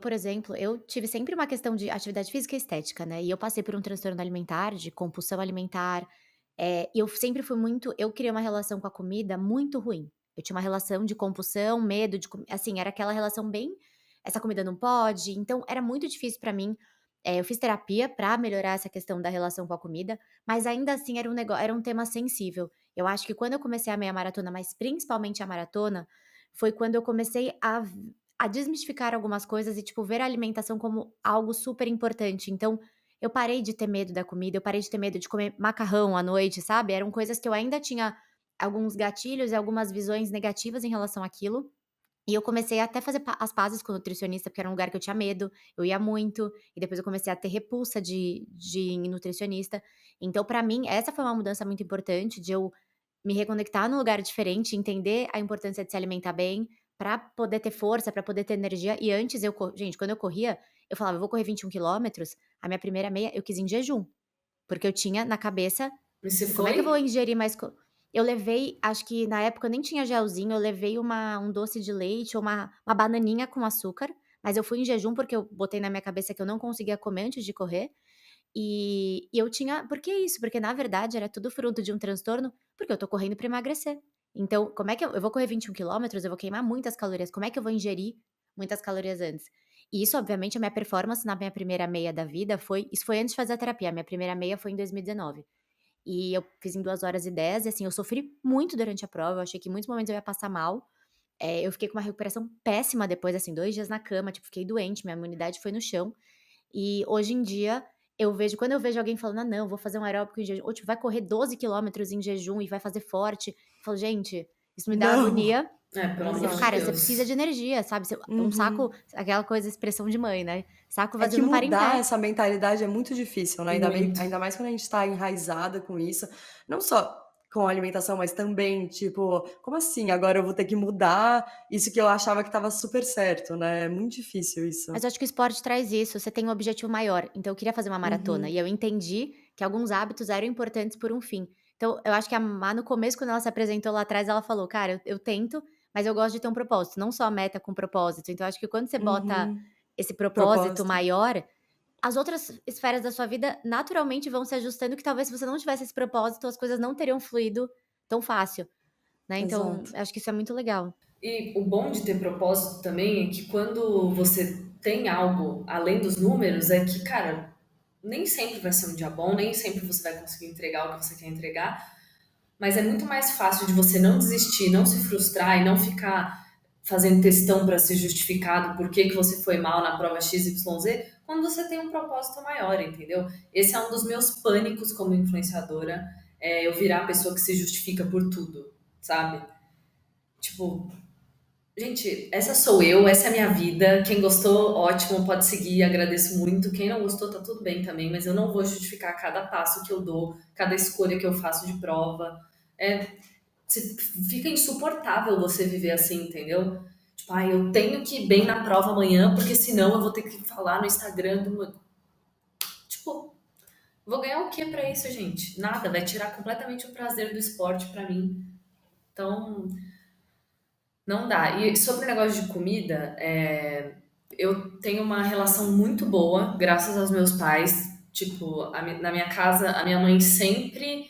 Por exemplo, eu tive sempre uma questão de atividade física e estética, né, e eu passei por um transtorno alimentar, de compulsão alimentar, e eu sempre fui muito eu criei uma relação com a comida muito ruim. Eu tinha uma relação de compulsão, medo de assim, era aquela relação bem: "Essa comida não pode", então era muito difícil pra mim. Eu fiz terapia pra melhorar essa questão da relação com a comida, mas ainda assim era um tema sensível. Eu acho que quando eu comecei a meia maratona, mas principalmente a maratona, foi quando eu comecei a desmistificar algumas coisas e, tipo, ver a alimentação como algo super importante. Então, eu parei de ter medo da comida, eu parei de ter medo de comer macarrão à noite, sabe. Eram coisas que eu ainda tinha alguns gatilhos e algumas visões negativas em relação àquilo, e eu comecei a até fazer as pazes com o nutricionista, porque era um lugar que eu tinha medo, eu ia muito, e depois eu comecei a ter repulsa de ir em nutricionista. Então, pra mim, essa foi uma mudança muito importante, de eu me reconectar num lugar diferente, entender a importância de se alimentar bem, pra poder ter força, pra poder ter energia. E antes gente, quando eu corria, eu falava: "Eu vou correr 21 quilômetros", a minha primeira meia eu quis em jejum, porque eu tinha na cabeça: E você "Como é que eu vou foi? ingerir mais co". Eu levei, acho que na época eu nem tinha gelzinho, eu levei um doce de leite ou uma bananinha com açúcar, mas eu fui em jejum, porque eu botei na minha cabeça que eu não conseguia comer antes de correr. E eu tinha por que isso? Porque na verdade era tudo fruto de um transtorno, porque eu tô correndo pra emagrecer. Então, como é que eu vou correr 21 quilômetros, eu vou queimar muitas calorias, como é que eu vou ingerir muitas calorias antes? E isso, obviamente, a minha performance na minha primeira meia da vida foi antes de fazer a terapia, a minha primeira meia foi em 2019. E eu fiz em 2 horas e 10 e, assim, eu sofri muito durante a prova, eu achei que em muitos momentos eu ia passar mal. Eu fiquei com uma recuperação péssima depois, assim, 2 dias na cama, tipo, fiquei doente, minha imunidade foi no chão. E hoje em dia, quando eu vejo alguém falando: "Ah, não, vou fazer um aeróbico em jejum", ou tipo, vai correr 12 quilômetros em jejum e vai fazer forte, eu falo: "Gente, isso me dá Não! agonia". Pelo amor Eu de cara, Exato. você precisa de Deus. energia, sabe, um saco, Uhum. aquela coisa, expressão de mãe, né, saco É vazio que não para em mudar pé. essa mentalidade é muito difícil, né, Muito. ainda mais quando a gente tá enraizada com isso, não só com a alimentação, mas também, tipo: "Como assim agora eu vou ter que mudar isso que eu achava que estava super certo", né, é muito difícil isso. Mas eu acho que o esporte traz isso, você tem um objetivo maior, então eu queria fazer uma maratona, Uhum. e eu entendi que alguns hábitos eram importantes por um fim. Então, eu acho que a Má no começo, quando ela se apresentou lá atrás, ela falou: "Cara, eu tento, mas eu gosto de ter um propósito, não só a meta com propósito". Então eu acho que quando você bota Uhum. esse propósito Propósito. maior, as outras esferas da sua vida naturalmente vão se ajustando, que talvez se você não tivesse esse propósito, as coisas não teriam fluído tão fácil, né, então Exato. eu acho que isso é muito legal. E o bom de ter propósito também é que quando você tem algo além dos números, é que, cara, nem sempre vai ser um dia bom, nem sempre você vai conseguir entregar o que você quer entregar, mas é muito mais fácil de você não desistir, não se frustrar e não ficar fazendo textão para se justificar do porquê que você foi mal na prova XYZ, quando você tem um propósito maior, entendeu? Esse é um dos meus pânicos como influenciadora, eu virar a pessoa que se justifica por tudo, sabe? Tipo, gente, essa sou eu, essa é a minha vida. Quem gostou, ótimo, pode seguir, agradeço muito. Quem não gostou, tá tudo bem também, mas eu não vou justificar cada passo que eu dou, cada escolha que eu faço de prova. É, fica insuportável você viver assim, entendeu? Tipo, eu tenho que ir bem na prova amanhã, porque senão eu vou ter que falar no Instagram do meu. Tipo, vou ganhar o que pra isso, gente? Nada, vai tirar completamente o prazer do esporte pra mim. Então, não dá. E sobre o negócio de comida, eu tenho uma relação muito boa, graças aos meus pais. Tipo, na minha casa, a minha mãe sempre.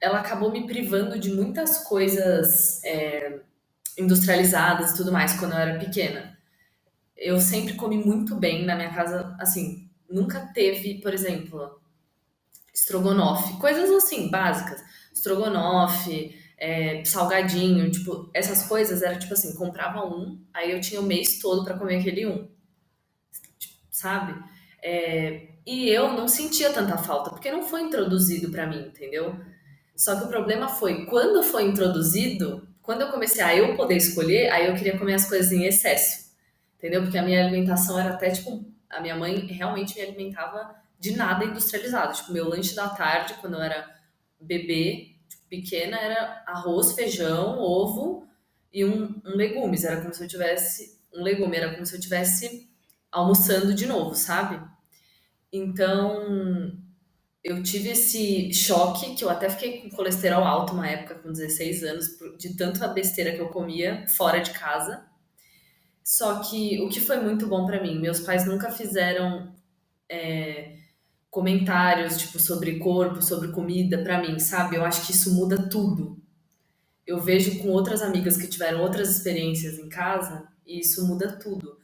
Ela acabou me privando de muitas coisas industrializadas e tudo mais quando eu era pequena. Eu sempre comi muito bem na minha casa, assim, nunca teve, por exemplo, estrogonofe, coisas assim, básicas. Estrogonofe, salgadinho, tipo, essas coisas era tipo assim, comprava um, aí eu tinha o mês todo pra comer aquele um, sabe? E eu não sentia tanta falta, porque não foi introduzido pra mim, entendeu? Só que o problema foi, quando foi introduzido, quando eu comecei a eu poder escolher, aí eu queria comer as coisas em excesso. entendeu? Porque a minha alimentação era até, tipo, a minha mãe realmente me alimentava de nada industrializado. Tipo, meu lanche da tarde, quando eu era bebê, tipo, pequena, era arroz, feijão, ovo e um legumes. Era como se eu tivesse, um legume, era como se eu tivesse almoçando de novo, sabe? Então, eu tive esse choque, que eu até fiquei com colesterol alto uma época, com 16 anos, de tanta besteira que eu comia fora de casa. Só que o que foi muito bom pra mim, meus pais nunca fizeram comentários, tipo, sobre corpo, sobre comida pra mim, sabe? Eu acho que isso muda tudo. Eu vejo com outras amigas que tiveram outras experiências em casa, e isso muda tudo.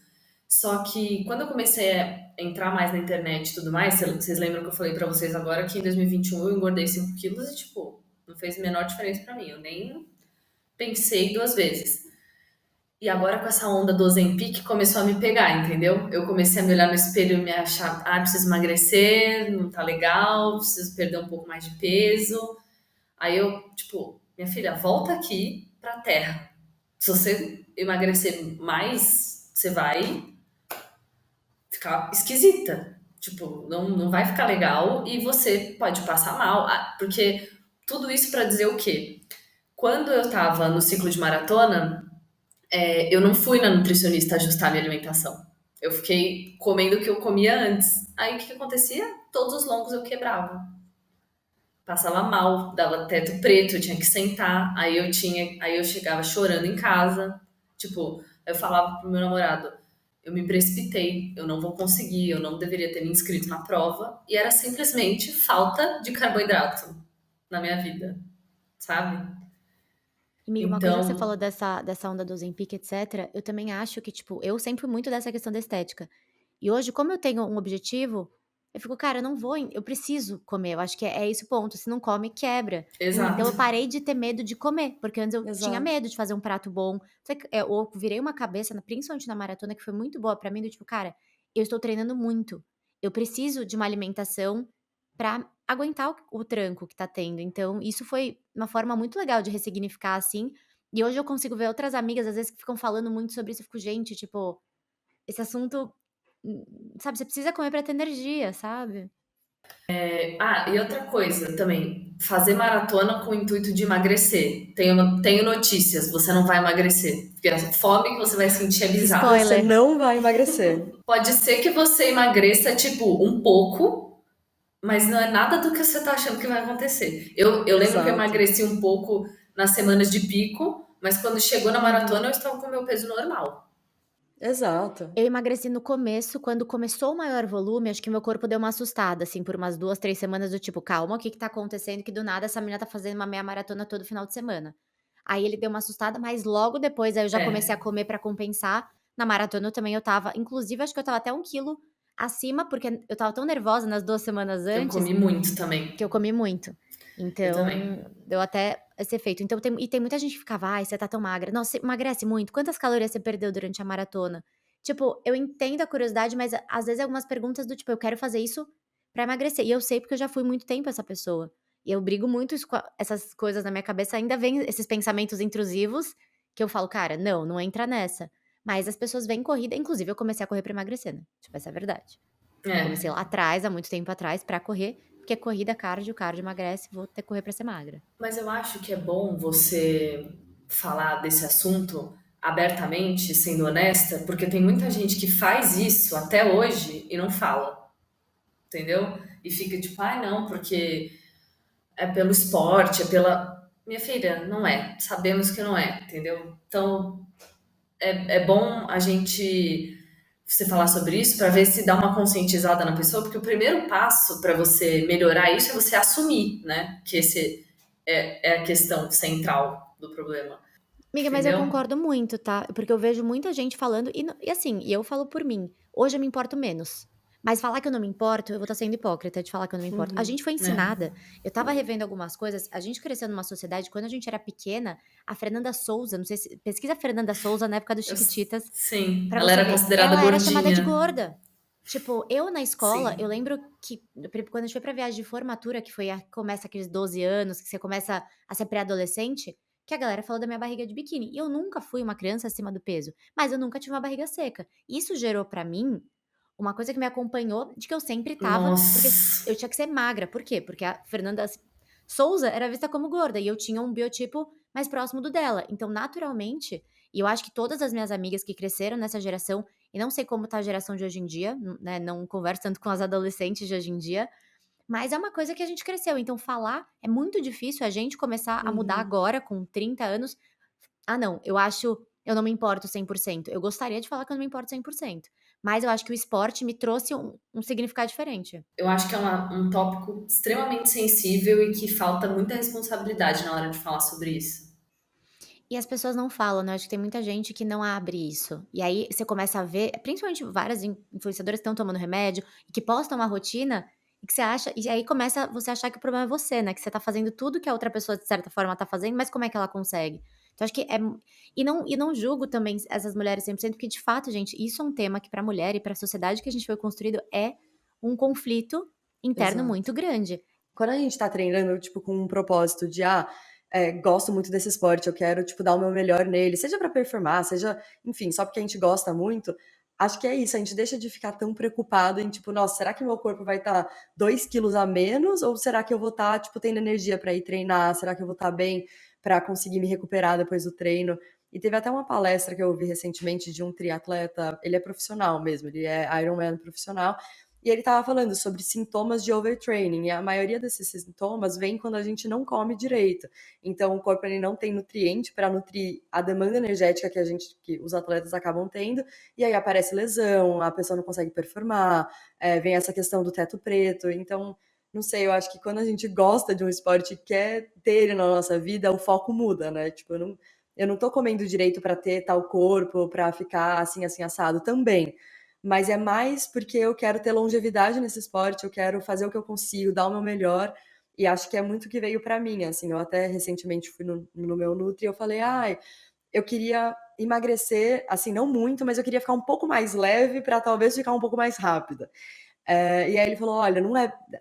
Só que quando eu comecei a entrar mais na internet e tudo mais, vocês lembram que eu falei pra vocês agora que em 2021 eu engordei 5 quilos e, tipo, não fez a menor diferença pra mim. Eu nem pensei duas vezes. E agora com essa onda do Ozempic começou a me pegar, entendeu? Eu comecei a me olhar no espelho e me achar, preciso emagrecer, não tá legal, preciso perder um pouco mais de peso. Aí eu, tipo, minha filha, volta aqui pra terra. Se você emagrecer mais, você vai ficar esquisita. Tipo, não vai ficar legal e você pode passar mal. Porque tudo isso pra dizer o quê? Quando eu tava no ciclo de maratona, eu não fui na nutricionista ajustar minha alimentação. Eu fiquei comendo o que eu comia antes. Aí o que acontecia? Todos os longos eu quebrava. Passava mal, dava teto preto, eu tinha que sentar. Aí eu chegava chorando em casa. Tipo, eu falava pro meu namorado, eu me precipitei, eu não vou conseguir, eu não deveria ter me inscrito na prova. E era simplesmente falta de carboidrato na minha vida, sabe? Amiga, uma coisa que você Então, falou dessa onda do Ozempic, etc, eu também acho que, tipo, eu sempre fui muito dessa questão da estética. E hoje, como eu tenho um objetivo, eu fico: "Cara, eu não vou eu preciso comer", eu acho que é esse o ponto, se não come, quebra. Então exato. eu parei de ter medo de comer, porque antes eu tinha Exato. medo de fazer um prato bom. Eu virei uma cabeça, principalmente na maratona, que foi muito boa pra mim, do tipo: "Cara, eu estou treinando muito, eu preciso de uma alimentação pra aguentar o tranco que tá tendo". Então isso foi uma forma muito legal de ressignificar, assim, e hoje eu consigo ver outras amigas, às vezes, que ficam falando muito sobre isso, eu fico: "Gente, tipo, esse assunto, sabe, você precisa comer pra ter energia, sabe". E outra coisa também, fazer maratona com o intuito de emagrecer. Tenho notícias, você não vai emagrecer. Porque a fome que você vai sentir é bizarra. Você Spoiler. não vai emagrecer. Pode ser que você emagreça, tipo, um pouco, mas não é nada do que você tá achando que vai acontecer. Eu lembro que eu Exato. emagreci um pouco nas semanas de pico, mas quando chegou na Uhum. maratona eu estava com o meu peso normal. Exato. Eu emagreci no começo, quando começou o maior volume, acho que meu corpo deu uma assustada, assim, por umas 2, 3 semanas do tipo: "Calma, o que que tá acontecendo que do nada essa menina tá fazendo uma meia maratona todo final de semana". Aí ele deu uma assustada, mas logo depois, aí eu já comecei a É, comer pra compensar. Na maratona eu também eu estava inclusive acho que eu estava até 1 quilo acima, porque eu estava tão nervosa nas 2 semanas eu antes, comi muito que eu também. comi muito. Eu Então, também. deu até esse efeito. Então tem muita gente que ficava: "Ai, você tá tão magra. Nossa, você emagrece muito. Quantas calorias você perdeu durante a maratona?". Tipo, eu entendo a curiosidade, mas às vezes algumas perguntas do tipo: "Eu quero fazer isso pra emagrecer". E eu sei porque eu já fui muito tempo essa pessoa. E eu brigo muito isso essas coisas na minha cabeça, ainda vem esses pensamentos intrusivos, que eu falo: "Cara, não entra nessa". Mas as pessoas veem corrida, inclusive eu comecei a correr pra emagrecer, né, tipo, essa é a verdade. Eu comecei É. lá atrás, há muito tempo atrás, pra correr, porque corrida, cardio emagrece, vou ter que correr pra ser magra. Mas eu acho que é bom você falar desse assunto abertamente, sendo honesta, porque tem muita gente que faz isso até hoje e não fala, entendeu? E fica tipo, ai não, porque é pelo esporte, é pela. Minha filha, não é. Sabemos que não é, entendeu? Então é bom a gente você falar sobre isso para ver se dá uma conscientizada na pessoa, porque o primeiro passo para você melhorar isso é você assumir, né? Que esse é a questão central do problema, Amiga, mas eu entendeu? concordo muito, tá, porque eu vejo muita gente falando e assim, e eu falo por mim, hoje eu me importo menos, mas falar que eu não me importo, eu vou estar sendo hipócrita de falar que eu não me importo. A Uhum. gente foi É, ensinada, eu estava revendo algumas coisas, a gente cresceu numa sociedade, quando a gente era pequena, a Fernanda Souza, não sei se pesquisa a Fernanda Souza na época dos eu, Chiquititas, sim, pra ela você era ver, considerada ela era chamada de gordinha. gorda. Tipo, eu na escola, eu Sim, lembro que quando a gente foi pra viagem de formatura, que foi começa aqueles 12 anos, que você começa a ser pré-adolescente, que a galera falou da minha barriga de biquíni. E eu nunca fui uma criança acima do peso, mas eu nunca tive uma barriga seca. Isso gerou pra mim uma coisa que me acompanhou de que eu sempre estava porque Nossa. eu tinha que ser magra. Por quê? Porque a Fernanda Souza era vista como gorda e eu tinha um biotipo mais próximo do dela. Então, naturalmente, e eu acho que todas as minhas amigas que cresceram nessa geração, e não sei como tá a geração de hoje em dia, né, não converso tanto com as adolescentes de hoje em dia, mas é uma coisa que a gente cresceu. Então, falar é muito difícil a gente começar a mudar Uhum. agora, com 30 anos. Ah, não, eu não me importo 100%. Eu gostaria de falar que eu não me importo 100%, mas eu acho que o esporte me trouxe um significado diferente. Eu acho que é um tópico extremamente sensível e que falta muita responsabilidade na hora de falar sobre isso. E as pessoas não falam, né, eu acho que tem muita gente que não abre isso. E aí você começa a ver, principalmente várias influenciadoras que estão tomando remédio e que postam uma rotina, e que você acha e aí começa você a achar que o problema é você, né, que você tá fazendo tudo que a outra pessoa de certa forma tá fazendo, mas como é que ela consegue? Então acho que e não julgo também essas mulheres 100%, porque de fato, gente, isso é um tema que pra mulher e pra sociedade que a gente foi construído é um conflito interno Exato. muito grande. Quando a gente tá treinando, tipo, com um propósito de, gosto muito desse esporte, eu quero, tipo, dar o meu melhor nele, seja pra performar, seja, enfim, só porque a gente gosta muito, acho que é isso, a gente deixa de ficar tão preocupado em, tipo, nossa, será que meu corpo vai estar 2 quilos a menos? Ou será que eu vou estar, tipo, tendo energia pra ir treinar? Será que eu vou estar bem pra conseguir me recuperar depois do treino? E teve até uma palestra que eu ouvi recentemente de um triatleta, ele é profissional mesmo, ele é Ironman profissional, e ele estava falando sobre sintomas de overtraining, e a maioria desses sintomas vem quando a gente não come direito. Então, o corpo ele não tem nutriente para nutrir a demanda energética que os atletas acabam tendo, e aí aparece lesão, a pessoa não consegue performar, vem essa questão do teto preto. Então, não sei, eu acho que quando a gente gosta de um esporte e quer ter ele na nossa vida, o foco muda, né? Tipo, eu não tô comendo direito para ter tal corpo, para ficar assim, assim, assado também. Mas é mais porque eu quero ter longevidade nesse esporte, eu quero fazer o que eu consigo, dar o meu melhor, e acho que é muito o que veio pra mim, assim, eu até recentemente fui no meu nutri e eu falei: "Ai, eu queria emagrecer, assim, não muito, mas eu queria ficar um pouco mais leve pra talvez ficar um pouco mais rápida". E aí ele falou: "Olha,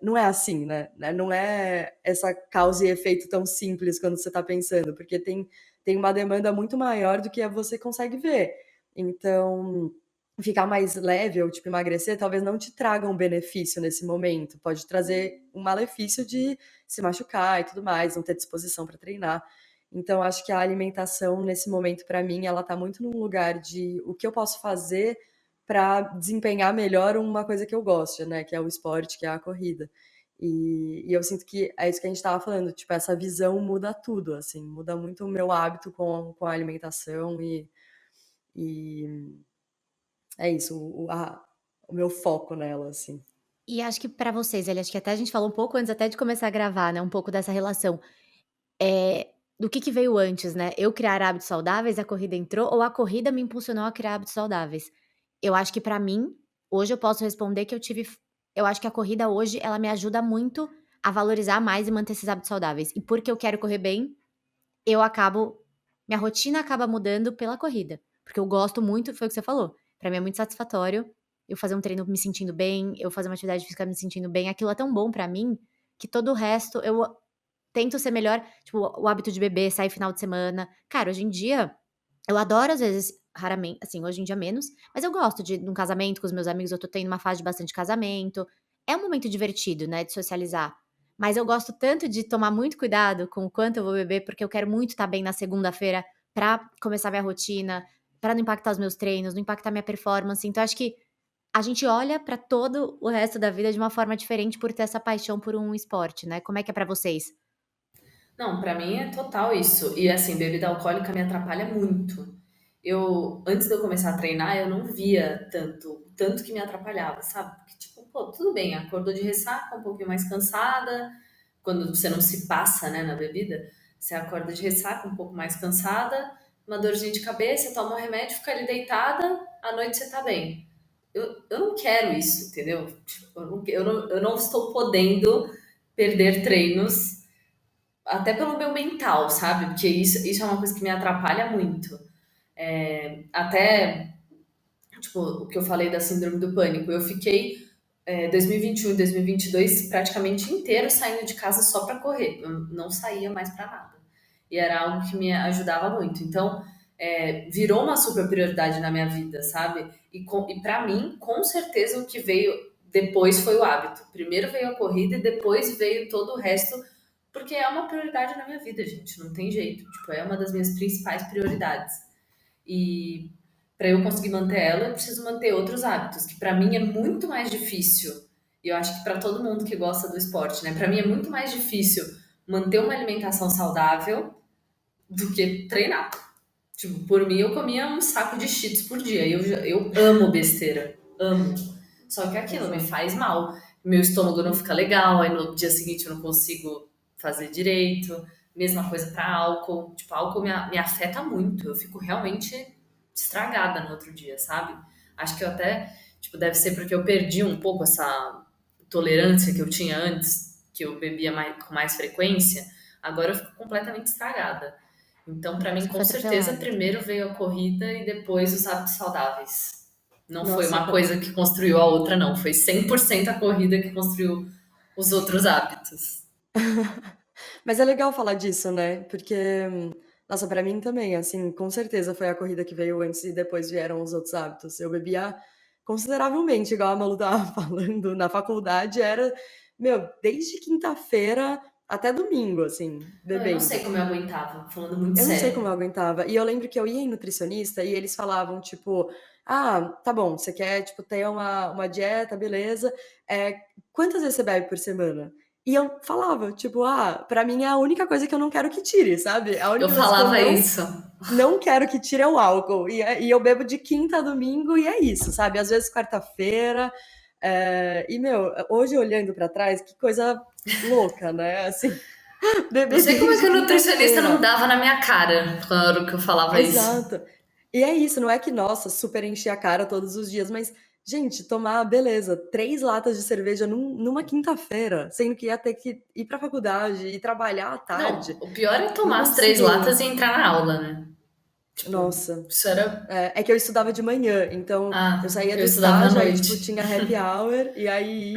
não é assim, né, não é essa causa e efeito tão simples quando você tá pensando, porque tem uma demanda muito maior do que você consegue ver. Então, ficar mais leve ou, tipo, emagrecer talvez não te traga um benefício nesse momento, pode trazer um malefício de se machucar e tudo mais, não ter disposição pra treinar". Então acho que a alimentação nesse momento pra mim, ela tá muito num lugar de o que eu posso fazer para desempenhar melhor uma coisa que eu gosto, né, que é o esporte, que é a corrida. E eu sinto que é isso que a gente estava falando, tipo, essa visão muda tudo, assim, muda muito o meu hábito com a alimentação e é isso, o meu foco nela, assim. E acho que pra vocês, acho que até a gente falou um pouco antes até de começar a gravar, né, um pouco dessa relação. Do que veio antes, né, eu criar hábitos saudáveis, a corrida entrou, ou a corrida me impulsionou a criar hábitos saudáveis? Eu acho que pra mim, hoje eu posso responder que eu acho que a corrida hoje ela me ajuda muito a valorizar mais e manter esses hábitos saudáveis. E porque eu quero correr bem, eu acabo minha rotina acaba mudando pela corrida, porque eu gosto muito, foi o que você falou, pra mim é muito satisfatório eu fazer um treino me sentindo bem, eu fazer uma atividade física me sentindo bem, aquilo é tão bom pra mim, que todo o resto eu tento ser melhor, tipo, o hábito de beber, sair final de semana. Cara, hoje em dia, eu adoro às vezes, raramente, assim, hoje em dia menos, mas eu gosto de ir num casamento com os meus amigos, eu tô tendo uma fase de bastante casamento. É um momento divertido, né, de socializar. Mas eu gosto tanto de tomar muito cuidado com o quanto eu vou beber, porque eu quero muito estar bem na segunda-feira pra começar minha rotina, pra não impactar os meus treinos, não impactar minha performance. Então acho que a gente olha pra todo o resto da vida de uma forma diferente por ter essa paixão por um esporte, né. Como é que é pra vocês? Não, pra mim é total isso. E assim, bebida alcoólica me atrapalha muito. Antes de eu começar a treinar, eu não via tanto que me atrapalhava, sabe? Porque, tipo, pô, tudo bem, acordou de ressaca, um pouquinho mais cansada, quando você não se passa, né, na bebida, você acorda de ressaca, um pouco mais cansada, uma dorzinha de cabeça, toma um remédio, fica ali deitada, à noite você tá bem. Eu não quero isso, entendeu? Tipo, eu não estou podendo perder treinos até pelo meu mental, sabe? Porque isso é uma coisa que me atrapalha muito. Até, tipo, o que eu falei da síndrome do pânico, eu fiquei 2021 e 2022 praticamente inteiro saindo de casa só pra correr. Eu não saía mais pra nada. e era algo que me ajudava muito. Então, virou uma super prioridade na minha vida, sabe? E para mim, com certeza, o que veio depois foi o hábito. Primeiro veio a corrida e depois veio todo o resto, porque é uma prioridade na minha vida, gente. Não tem jeito. Tipo, é uma das minhas principais prioridades. E para eu conseguir manter ela, eu preciso manter outros hábitos, que para mim é muito mais difícil. E eu acho que para todo mundo que gosta do esporte, né? Para mim é muito mais difícil manter uma alimentação saudável do que treinar. Tipo, por mim eu comia um saco de Cheetos por dia. Eu amo besteira. Amo. Só que aquilo me Exato. faz mal. Meu estômago não fica legal, aí no dia seguinte eu não consigo fazer direito. Mesma coisa para álcool. Tipo, álcool me afeta muito. Eu fico realmente estragada no outro dia, sabe? Acho que eu até, tipo, deve ser porque eu perdi um pouco essa tolerância que eu tinha antes, que eu bebia com mais frequência. Agora eu fico completamente estragada. Então, para mim, Só com foi certeza, atropelado. primeiro veio a corrida e depois os hábitos saudáveis. Não foi Nossa, uma coisa que construiu a outra, não. Foi 100% a corrida que construiu os outros hábitos. mas é legal falar disso, né? Porque, nossa, pra mim também, assim, com certeza foi a corrida que veio antes e depois vieram os outros hábitos. Eu bebia consideravelmente, igual a Malu tava falando, na faculdade era, meu, desde quinta-feira até domingo, assim, Não, eu não sei bebendo. como eu aguentava, falando muito Eu não sei como sério. eu aguentava. E eu lembro que eu ia em nutricionista e eles falavam, tipo, ah, tá bom, você quer, tipo, ter uma dieta, beleza. Quantas vezes você bebe por semana? E eu falava, tipo, ah, pra mim é a única coisa que eu não quero que tire, sabe? A Eu única coisa que eu falava não, isso. não quero que tire é o álcool. E eu bebo de quinta a domingo e é isso, sabe? Às vezes quarta-feira. E, meu, hoje olhando pra trás, que coisa louca, né? Assim, Não beber sei como é desde que o nutricionista não quinta-feira. dava na minha cara quando que eu falava isso. Exato. E é isso, não é que, nossa, super encher a cara todos os dias, mas, gente, tomar, beleza, 3 latas de cerveja numa quinta-feira, sendo que ia ter que ir pra faculdade e trabalhar à Não, tarde. o pior é Não tomar as 3 latas consigo. e entrar na aula, né? Tipo, Nossa. isso era. É que eu estudava de manhã, então eu Ah, saía eu do estudava à estágio, aí, tipo, noite. tinha happy hour, e aí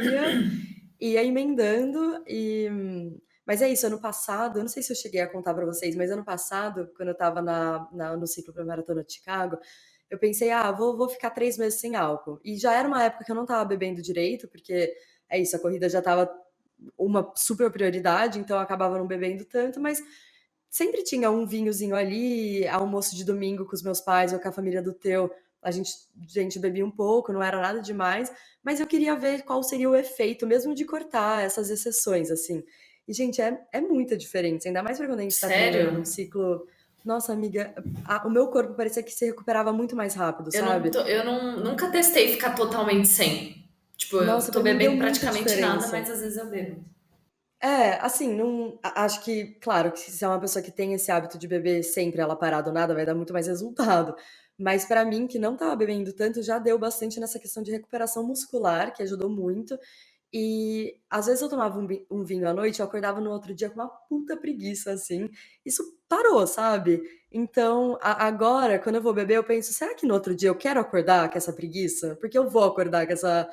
ia emendando mas é isso, ano passado, eu não sei se eu cheguei a contar pra vocês, mas ano passado, quando eu estava no ciclo pra maratona de Chicago, eu pensei, ah, vou ficar 3 meses sem álcool. E já era uma época que eu não estava bebendo direito, porque é isso, a corrida já estava uma super prioridade, então eu acabava não bebendo tanto, mas sempre tinha um vinhozinho ali, almoço de domingo com os meus pais ou com a família do teu, a gente bebia um pouco, não era nada demais, mas eu queria ver qual seria o efeito mesmo de cortar essas exceções, assim. E, gente, é muita diferença, ainda mais pra quando a gente tá treinando num Sério? ciclo. Nossa, amiga, o meu corpo parecia que se recuperava muito mais rápido, sabe? Eu não, nunca testei ficar totalmente sem. Tipo, eu Nossa, tô pra mim deu bebendo muita praticamente nada, diferença. mas às vezes eu bebo. Assim, não, acho que, claro, que se é uma pessoa que tem esse hábito de beber sempre ela parada ou nada, vai dar muito mais resultado. Mas pra mim, que não tava bebendo tanto, já deu bastante nessa questão de recuperação muscular, que ajudou muito. E às vezes eu tomava um vinho à noite, eu acordava no outro dia com uma puta preguiça, assim. Isso parou, sabe? Então, agora, quando eu vou beber, eu penso, será que no outro dia eu quero acordar com essa preguiça? Porque eu vou acordar com essa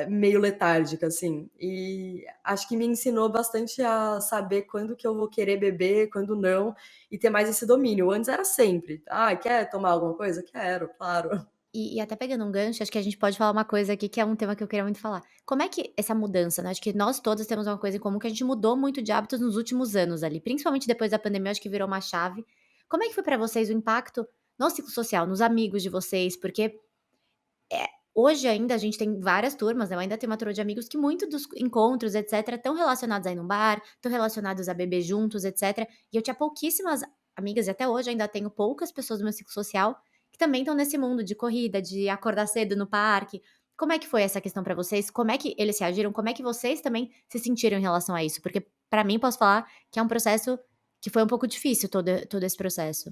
meio letárgica, assim. E acho que me ensinou bastante a saber quando que eu vou querer beber, quando não, e ter mais esse domínio. Antes era sempre, ah, quer tomar alguma coisa? Quero, claro. E até pegando um gancho, acho que a gente pode falar uma coisa aqui que é um tema que eu queria muito falar. Como é que essa mudança, né, acho que nós todos temos uma coisa em comum, que a gente mudou muito de hábitos nos últimos anos ali, principalmente depois da pandemia, acho que virou uma chave. Como é que foi pra vocês o impacto no ciclo social, nos amigos de vocês? Porque, hoje ainda a gente tem várias turmas, né, eu ainda tenho uma turma de amigos que muito dos encontros, etcétera, estão relacionados a ir num bar, estão relacionados a beber juntos, etcétera, e eu tinha pouquíssimas amigas, e até hoje ainda tenho poucas pessoas do meu ciclo social que também estão nesse mundo de corrida, de acordar cedo no parque. Como é que foi essa questão pra vocês? Como é que eles reagiram? Como é que vocês também se sentiram em relação a isso? Porque pra mim posso falar que é um processo que foi um pouco difícil todo esse processo.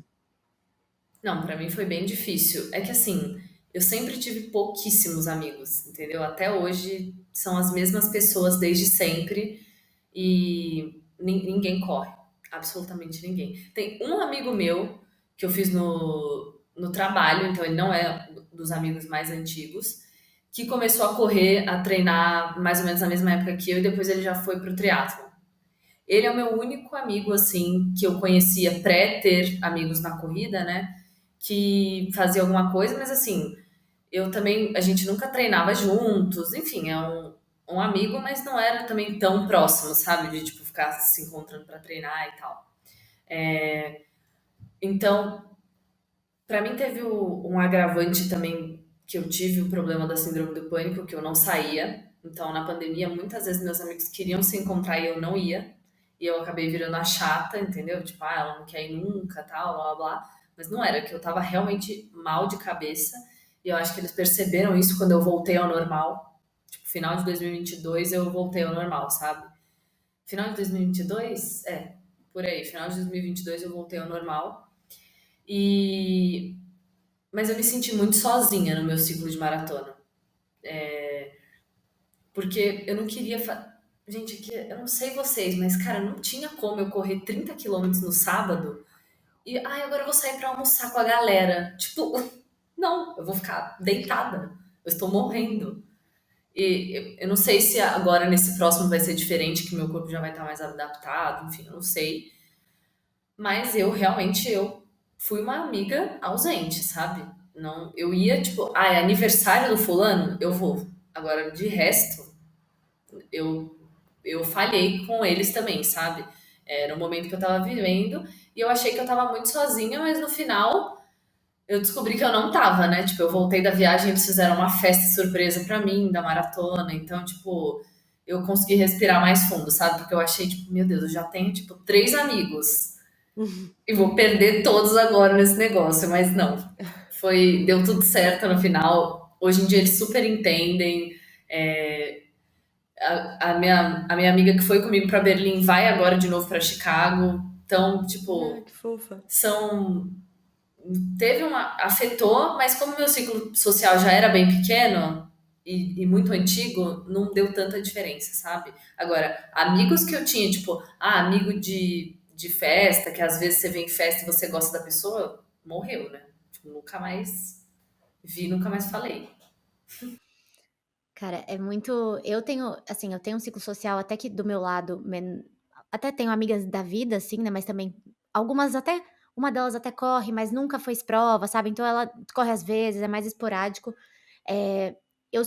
Não, pra mim foi bem difícil. É que assim, eu sempre tive pouquíssimos amigos, entendeu? Até hoje são as mesmas pessoas desde sempre e ninguém corre. Absolutamente ninguém. Tem um amigo meu que eu fiz no trabalho, então ele não é dos amigos mais antigos, que começou a correr, a treinar mais ou menos na mesma época que eu e depois ele já foi pro triatlo. Ele é o meu único amigo, assim, que eu conhecia pré ter amigos na corrida, né? Que fazia alguma coisa, mas assim, eu também, a gente nunca treinava juntos, enfim, é um amigo, mas não era também tão próximo, sabe? De, tipo, ficar se encontrando pra treinar e tal. Então, pra mim teve um agravante também, que eu tive o problema da síndrome do pânico, que eu não saía. Então, na pandemia, muitas vezes meus amigos queriam se encontrar e eu não ia. E eu acabei virando a chata, entendeu? Tipo, ah, ela não quer ir nunca, tal, blá, blá, blá. Mas não era, que eu tava realmente mal de cabeça. E eu acho que eles perceberam isso quando eu voltei ao normal. Tipo, final de 2022 eu voltei ao normal, sabe? Final de 2022? É, por aí. Final de 2022 eu voltei ao normal. E mas eu me senti muito sozinha no meu ciclo de maratona. Porque eu não queria. Gente, aqui, eu não sei vocês, mas, cara, não tinha como eu correr 30 quilômetros no sábado e, ai, agora eu vou sair pra almoçar com a galera. Tipo, não, eu vou ficar deitada. Eu estou morrendo. E eu não sei se agora nesse próximo vai ser diferente, que meu corpo já vai estar mais adaptado, enfim, eu não sei. Mas eu realmente eu fui uma amiga ausente, sabe? Não, eu ia tipo, ah, é aniversário do fulano, eu vou. Agora de resto, eu eu falhei com eles também, sabe? Era um momento que eu tava vivendo e eu achei que eu tava muito sozinha, mas no final eu descobri que eu não tava, né? Tipo, eu voltei da viagem, eles fizeram uma festa surpresa pra mim, da maratona, então, tipo, eu consegui respirar mais fundo, sabe? Porque eu achei, tipo, meu Deus, eu já tenho, tipo, 3 amigos e vou perder todos agora nesse negócio, mas não. Deu tudo certo no final. Hoje em dia eles super entendem. É, a minha amiga que foi comigo para Berlim vai agora de novo para Chicago. Então, Ah, tipo, que fofa. são afetou, mas como meu ciclo social já era bem pequeno e muito antigo, não deu tanta diferença, sabe? Agora, amigos que eu tinha, tipo, amigo de festa, que às vezes você vem em festa e você gosta da pessoa, morreu, né? Tipo, nunca mais vi, nunca mais falei. Cara, é muito eu tenho, assim, eu tenho um ciclo social até que do meu lado até tenho amigas da vida, assim, né, mas também algumas até uma delas até corre, mas nunca fez prova, sabe, então ela corre às vezes, é mais esporádico. Eh, eu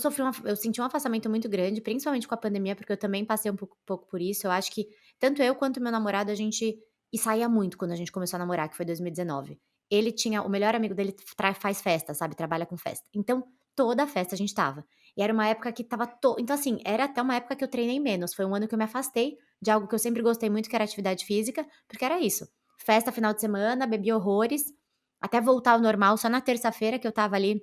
senti um afastamento muito grande, principalmente com a pandemia, porque eu também passei um pouco por isso, eu acho que tanto eu quanto meu namorado, a gente saía muito quando a gente começou a namorar, que foi 2019. Ele tinha o melhor amigo dele faz festa, sabe, trabalha com festa. Então, toda festa a gente estava. E era uma época que estava então assim, era até uma época que eu treinei menos, foi um ano que eu me afastei de algo que eu sempre gostei muito, que era atividade física, porque era isso, festa final de semana, bebi horrores, até voltar ao normal, só na terça-feira que eu estava ali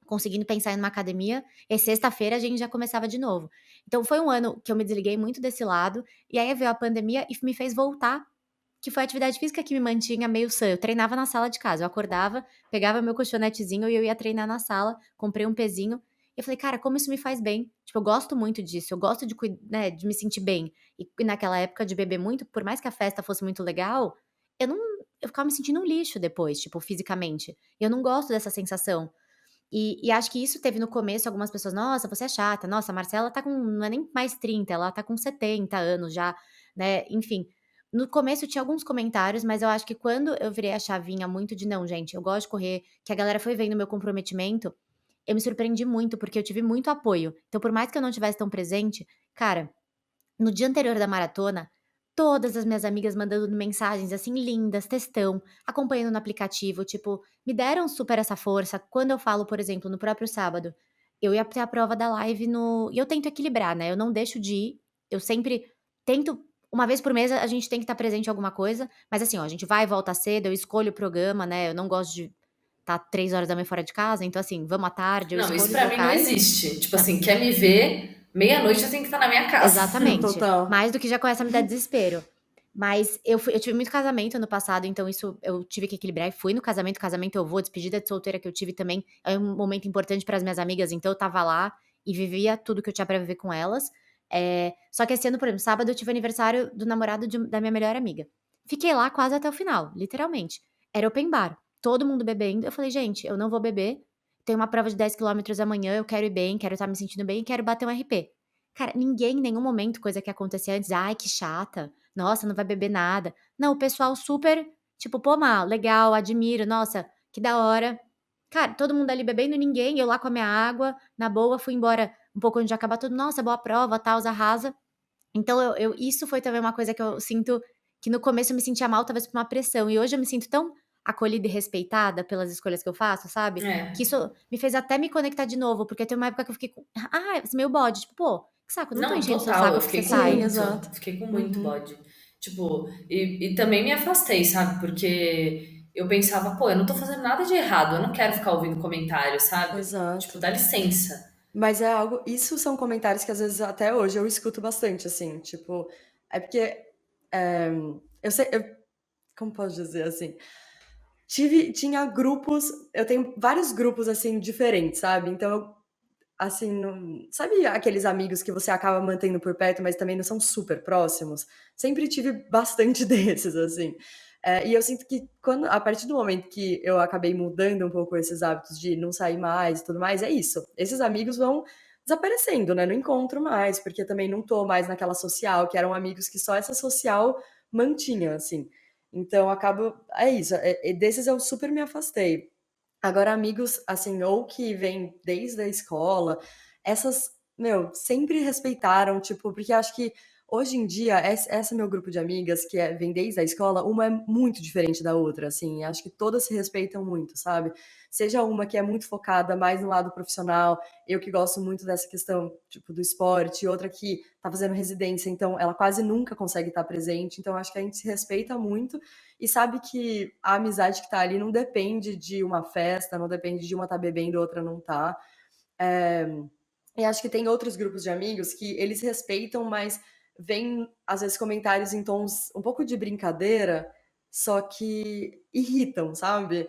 conseguindo pensar em uma academia, e sexta-feira a gente já começava de novo. Então foi um ano que eu me desliguei muito desse lado, e aí veio a pandemia e me fez voltar, que foi a atividade física que me mantinha meio sã. Eu treinava na sala de casa, eu acordava, pegava meu colchonetezinho e eu ia treinar na sala, comprei um pesinho, e eu falei: "Cara, como isso me faz bem". Tipo, eu gosto muito disso, eu gosto de né, de me sentir bem. E naquela época de beber muito, por mais que a festa fosse muito legal, eu não eu ficava me sentindo um lixo depois, tipo, fisicamente. E eu não gosto dessa sensação. E acho que isso teve no começo algumas pessoas: "Nossa, você é chata. Nossa, a Marcela tá com não é nem mais 30, ela tá com 70 anos já", né, enfim. No começo tinha alguns comentários, mas eu acho que quando eu virei a chavinha muito de: "Não, gente, eu gosto de correr", que a galera foi vendo o meu comprometimento, eu me surpreendi muito, porque eu tive muito apoio. Então por mais que eu não tivesse tão presente, cara, no dia anterior da maratona, todas as minhas amigas mandando mensagens, assim, lindas, textão, acompanhando no aplicativo, tipo, me deram super essa força. Quando eu falo, por exemplo, no próprio sábado, eu ia ter a prova da live e eu tento equilibrar, né, eu não deixo de ir, eu sempre tento uma vez por mês a gente tem que estar presente em alguma coisa, mas assim, ó, a gente vai e volta cedo, eu escolho o programa, né, eu não gosto de estar 3 horas da manhã fora de casa, então assim, vamos à tarde, eu Não, isso escolho os pra mim não locais. existe. Tipo Não, assim, quer me ver, meia-noite eu tenho que estar na minha casa. exatamente. Total. Mais do que já começa a me dar desespero. Mas eu tive muito casamento ano passado, então isso eu tive que equilibrar e fui no casamento eu vou, despedida de solteira que eu tive também, é um momento importante para as minhas amigas, então eu estava lá e vivia tudo que eu tinha pra viver com elas. Só que esse ano, por exemplo, sábado eu tive aniversário do namorado da minha melhor amiga. Fiquei lá quase até o final, literalmente. Era open bar, todo mundo bebendo, eu falei: "Gente, eu não vou beber, tenho uma prova de 10 quilômetros amanhã, eu quero ir bem, quero estar me sentindo bem e quero bater um RP". Cara, ninguém em nenhum momento, coisa que acontecia antes: "Ai, que chata. nossa, não vai beber nada. Não, o pessoal super, tipo, pô, Má, legal, admiro, nossa, que da hora. Cara, todo mundo ali bebendo, ninguém, eu lá com a minha água, na boa, fui embora um pouco antes de acabar tudo, nossa, boa prova, tal, arrasa. Então isso foi também uma coisa que eu sinto que no começo eu me sentia mal, talvez por uma pressão, e hoje eu me sinto tão acolhida e respeitada pelas escolhas que eu faço, sabe, que É. isso me fez até me conectar de novo, porque tem uma época que eu fiquei com meio bode, tipo: "Pô, que saco, eu não tô Não, enchendo seu total, eu saco porque você fiquei com Sim, sai". muito, exato. fiquei com muito Uhum. bode. Tipo, e também me afastei, sabe? Porque eu pensava, pô, eu não tô fazendo nada de errado, eu não quero ficar ouvindo comentários, sabe? Tipo, Exato. dá licença. Mas é algo isso são comentários que às vezes até hoje eu escuto bastante, assim, tipo, é porque, eh, eu sei eu como posso dizer, assim, tinha grupos eu tenho vários grupos, assim, diferentes, sabe, então eu, assim, não sabe aqueles amigos que você acaba mantendo por perto, mas também não são super próximos? Sempre tive bastante desses, assim. E eu sinto que a partir do momento que eu acabei mudando um pouco esses hábitos de não sair mais e tudo mais, é isso. Esses amigos vão desaparecendo, né? Não encontro mais, porque também não tô mais naquela social, que eram amigos que só essa social mantinha, assim. Então acabo. É isso. Desses eu super me afastei. Agora, amigos, assim, ou que vêm desde a escola, essas, meu, sempre respeitaram, tipo, porque acho que hoje em dia, essa meu grupo de amigas, que vem desde a escola, uma é muito diferente da outra, assim, acho que todas se respeitam muito, sabe? Seja uma que é muito focada mais no lado profissional, eu que gosto muito dessa questão, tipo, do esporte, outra que tá fazendo residência, então ela quase nunca consegue estar presente, então acho que a gente se respeita muito e sabe que a amizade que tá ali não depende de uma festa, não depende de uma tá bebendo e outra não tá. Eh, e acho que tem outros grupos de amigos que eles respeitam, mas vem, às vezes, comentários em tons um pouco de brincadeira, só que irritam, sabe?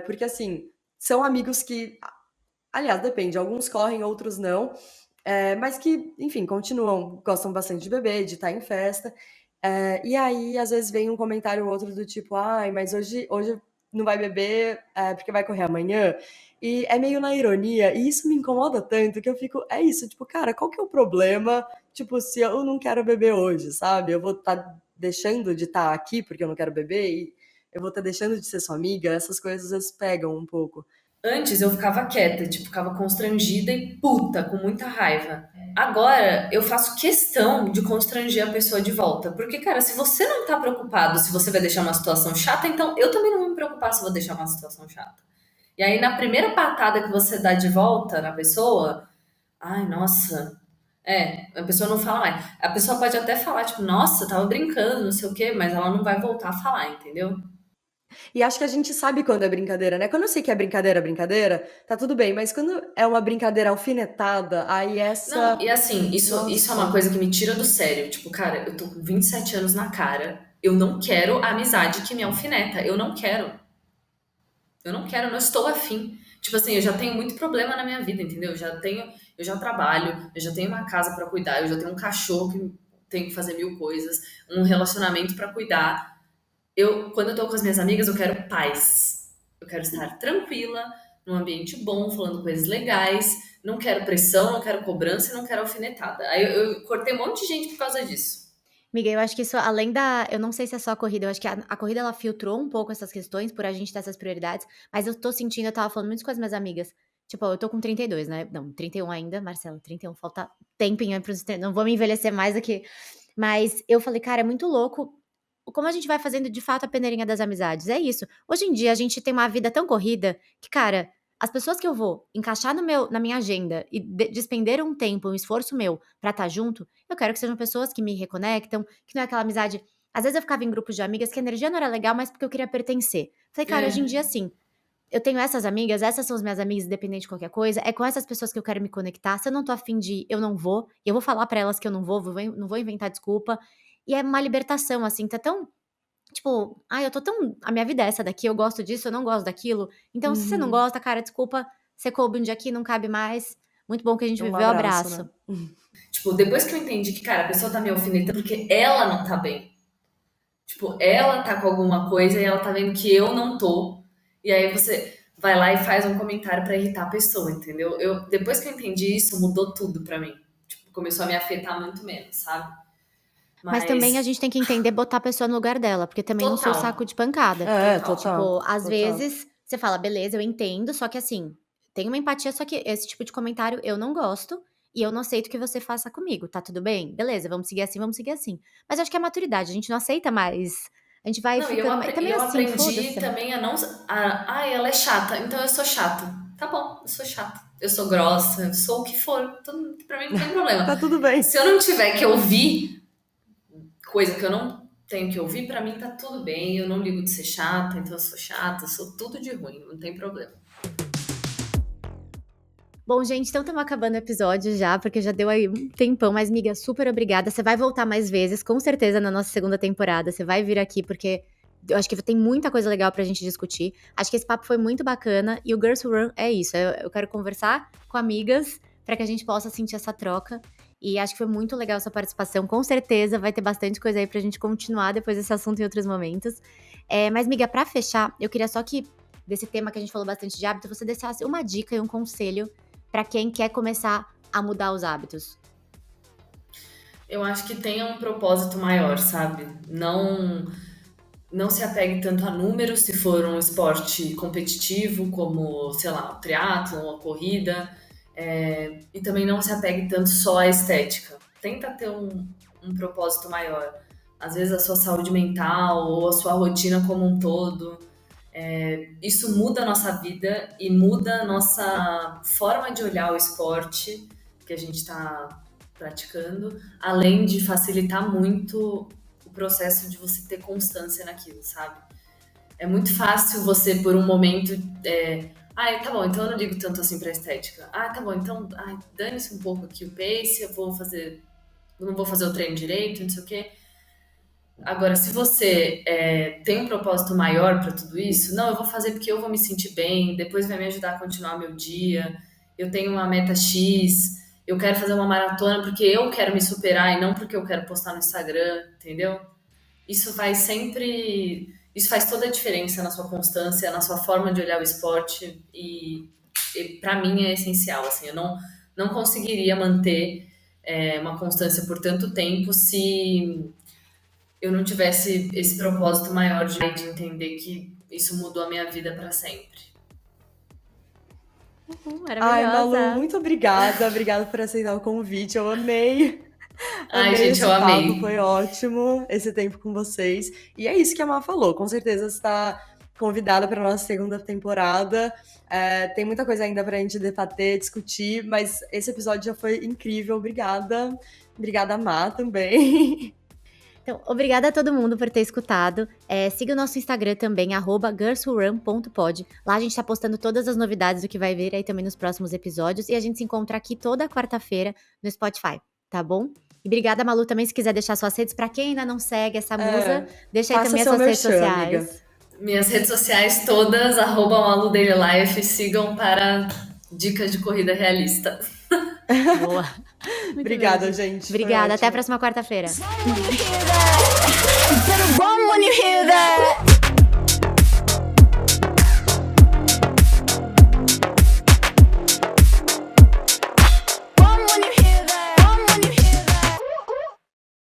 Porque, assim, são amigos que, aliás, depende, alguns correm, outros não, mas que, enfim, continuam, gostam bastante de beber, de estar em festa. E aí, às vezes, vem um comentário ou outro do tipo, ai, mas hoje não vai beber, porque vai correr amanhã. E é meio na ironia, e isso me incomoda tanto que eu fico, é isso, tipo, cara, qual que é o problema? Tipo, se eu não quero beber hoje, sabe? Eu vou estar deixando de estar aqui porque eu não quero beber, e eu vou estar deixando de ser sua amiga, essas coisas às vezes pegam um pouco. Antes eu ficava quieta, tipo, ficava constrangida e puta, com muita raiva. Agora eu faço questão de constranger a pessoa de volta. Porque, cara, se você não tá preocupado se você vai deixar uma situação chata, então eu também não vou me preocupar se vou deixar uma situação chata. E aí, na primeira patada que você dá de volta na pessoa, ai, nossa. A pessoa não fala mais. A pessoa pode até falar, tipo, nossa, tava brincando, não sei o quê, mas ela não vai voltar a falar, entendeu? E acho que a gente sabe quando é brincadeira, né? Quando eu sei que é brincadeira, brincadeira, tá tudo bem, mas quando é uma brincadeira alfinetada, aí Não, essa. e assim, isso é uma Nossa. coisa que me tira do sério. Tipo, cara, eu tô com 27 anos na cara. Eu não quero a amizade que me alfineta. Eu não quero. Eu não quero, eu não estou afim. Tipo assim, eu já tenho muito problema na minha vida, entendeu? Eu já trabalho, eu já tenho uma casa pra cuidar, eu já tenho um cachorro que tem que fazer mil coisas, um relacionamento pra cuidar. Quando eu tô com as minhas amigas, eu quero paz. Eu quero estar tranquila, num ambiente bom, falando coisas legais. Não quero pressão, não quero cobrança e não quero alfinetada. Aí eu cortei um monte de gente por causa disso. Miga, eu acho que isso além da eu não sei se é só a corrida, eu acho que a corrida ela filtrou um pouco essas questões, por a gente ter essas prioridades, mas eu tô sentindo, eu estava falando muito com as minhas amigas, tipo, eu tô com 32, né, não, 31 ainda, Marcelo, 31, falta tempinho aí para os 30, não vou me envelhecer mais aqui. Mas eu falei: "Cara, é muito louco como a gente vai fazendo de fato a peneirinha das amizades", é isso. Hoje em dia a gente tem uma vida tão corrida que, cara, as pessoas que eu vou encaixar no meu na minha agenda e despender um tempo, um esforço meu pra estar junto, eu quero que sejam pessoas que me reconectam, que não é aquela amizade às vezes eu ficava em grupos de amigas que a energia não era legal, mas porque eu queria pertencer. Falei: "Cara, hoje em dia, É. assim, eu tenho essas amigas, essas são as minhas amigas independente de qualquer coisa, é com essas pessoas que eu quero me conectar, se eu não tô afim de ir, eu não vou, e eu vou falar pra elas que eu não vou, não vou inventar desculpa". E é uma libertação, assim, tá tão tipo: "Ai, eu tô tão a minha vida é essa daqui, eu gosto disso, eu não gosto daquilo". Então se você não Uhum. gosta, cara, desculpa, você coube um dia aqui, não cabe mais. Muito bom que a gente Um viveu, abraço, né? abraço. Tipo, depois que eu entendi que, cara, a pessoa tá me alfinetando porque ela não tá bem. Tipo, ela tá com alguma coisa e ela tá vendo que eu não tô. E aí você vai lá e faz um comentário pra irritar a pessoa, entendeu? Depois que eu entendi isso, mudou tudo pra mim. Tipo, começou a me afetar muito menos, sabe? Mas também a Mas gente tem que entender botar a pessoa no lugar dela, porque também não sou total, saco de pancada. É, total. total. Tipo, às Total. vezes você fala: "Beleza, eu entendo, só que assim, tem uma empatia, só que esse tipo de comentário eu não gosto e eu não aceito que você faça comigo, tá tudo bem? Beleza, vamos seguir assim, vamos seguir assim". Mas eu acho que é maturidade, a gente não aceita mais, a gente vai Não, e eu, ficando mais também eu assim, foda-se aprendi também. também a não. Ai, ela é chata, então eu sou chata. Tá bom, eu sou chata. Eu sou grossa, eu sou o que for. Pra mim não tem problema. Tá tudo bem. Se eu não tiver que ouvir coisa que eu não tenho que ouvir, pra mim tá tudo bem. Eu não ligo de ser chata, então eu sou chata, eu sou tudo de ruim, não tem problema. Bom, gente, então estamos acabando o episódio já, porque já deu aí um tempão, mas miga, super obrigada. Você vai voltar mais vezes, com certeza, na nossa segunda temporada. Você vai vir aqui, porque eu acho que tem muita coisa legal pra gente discutir. Acho que esse papo foi muito bacana e o Girls Who Run é isso. Eu quero conversar com amigas pra que a gente possa sentir essa troca. E acho que foi muito legal essa participação. Com certeza vai ter bastante coisa aí pra gente continuar depois desse assunto em outros momentos. Mas, miga, pra fechar, eu queria só que, desse tema que a gente falou bastante de hábito, você deixasse uma dica e um conselho pra quem quer começar a mudar os hábitos. Eu acho que tenha um propósito maior, sabe? Não se apegue tanto a números se for um esporte competitivo, como, sei lá, o triatlon, a corrida. E também não se apegue tanto só à estética. Tenta ter um propósito maior. Às vezes a sua saúde mental ou a sua rotina como um todo. Isso muda a nossa vida e muda a nossa forma de olhar o esporte que a gente está praticando, além de facilitar muito o processo de você ter constância naquilo, sabe? É muito fácil você, por um momento, tá bom, então eu não ligo tanto assim pra estética. Tá bom, então dane-se um pouco aqui o pace, não vou fazer o treino direito, não sei o quê. Agora, se você tem um propósito maior para tudo isso, não, eu vou fazer porque eu vou me sentir bem, depois vai me ajudar a continuar meu dia, eu tenho uma meta X, eu quero fazer uma maratona porque eu quero me superar e não porque eu quero postar no Instagram, entendeu? Isso faz toda a diferença na sua constância, na sua forma de olhar o esporte e para mim é essencial, assim, eu não conseguiria manter uma constância por tanto tempo se eu não tivesse esse propósito maior de entender que isso mudou a minha vida para sempre. Ai, Malu, Maravilhosa! muito obrigada. Obrigada por aceitar o convite. Eu amei. Ai, Amei gente, esse eu papo, amei. foi ótimo esse tempo com vocês. E é isso que a Má falou. Com certeza você está convidada para nossa segunda temporada. Tem muita coisa ainda para a gente debater, discutir, mas esse episódio já foi incrível. Obrigada. Obrigada, Má, também. Então, obrigada a todo mundo por ter escutado. Siga o nosso Instagram também, @girlswhorun.pod. Lá a gente tá postando todas as novidades do que vai vir aí também nos próximos episódios. E a gente se encontra aqui toda quarta-feira no Spotify, tá bom? E obrigada, Malu, também se quiser deixar suas redes. Pra quem ainda não segue essa musa, deixa aí Faça também as seu suas redes merchan, sociais. amiga. Minhas redes sociais todas, @MaluDailyLife, sigam para dicas de corrida realista. Boa. Obrigada, gente. Foi Obrigada, até a ótimo. próxima quarta-feira. Better run when you hear that.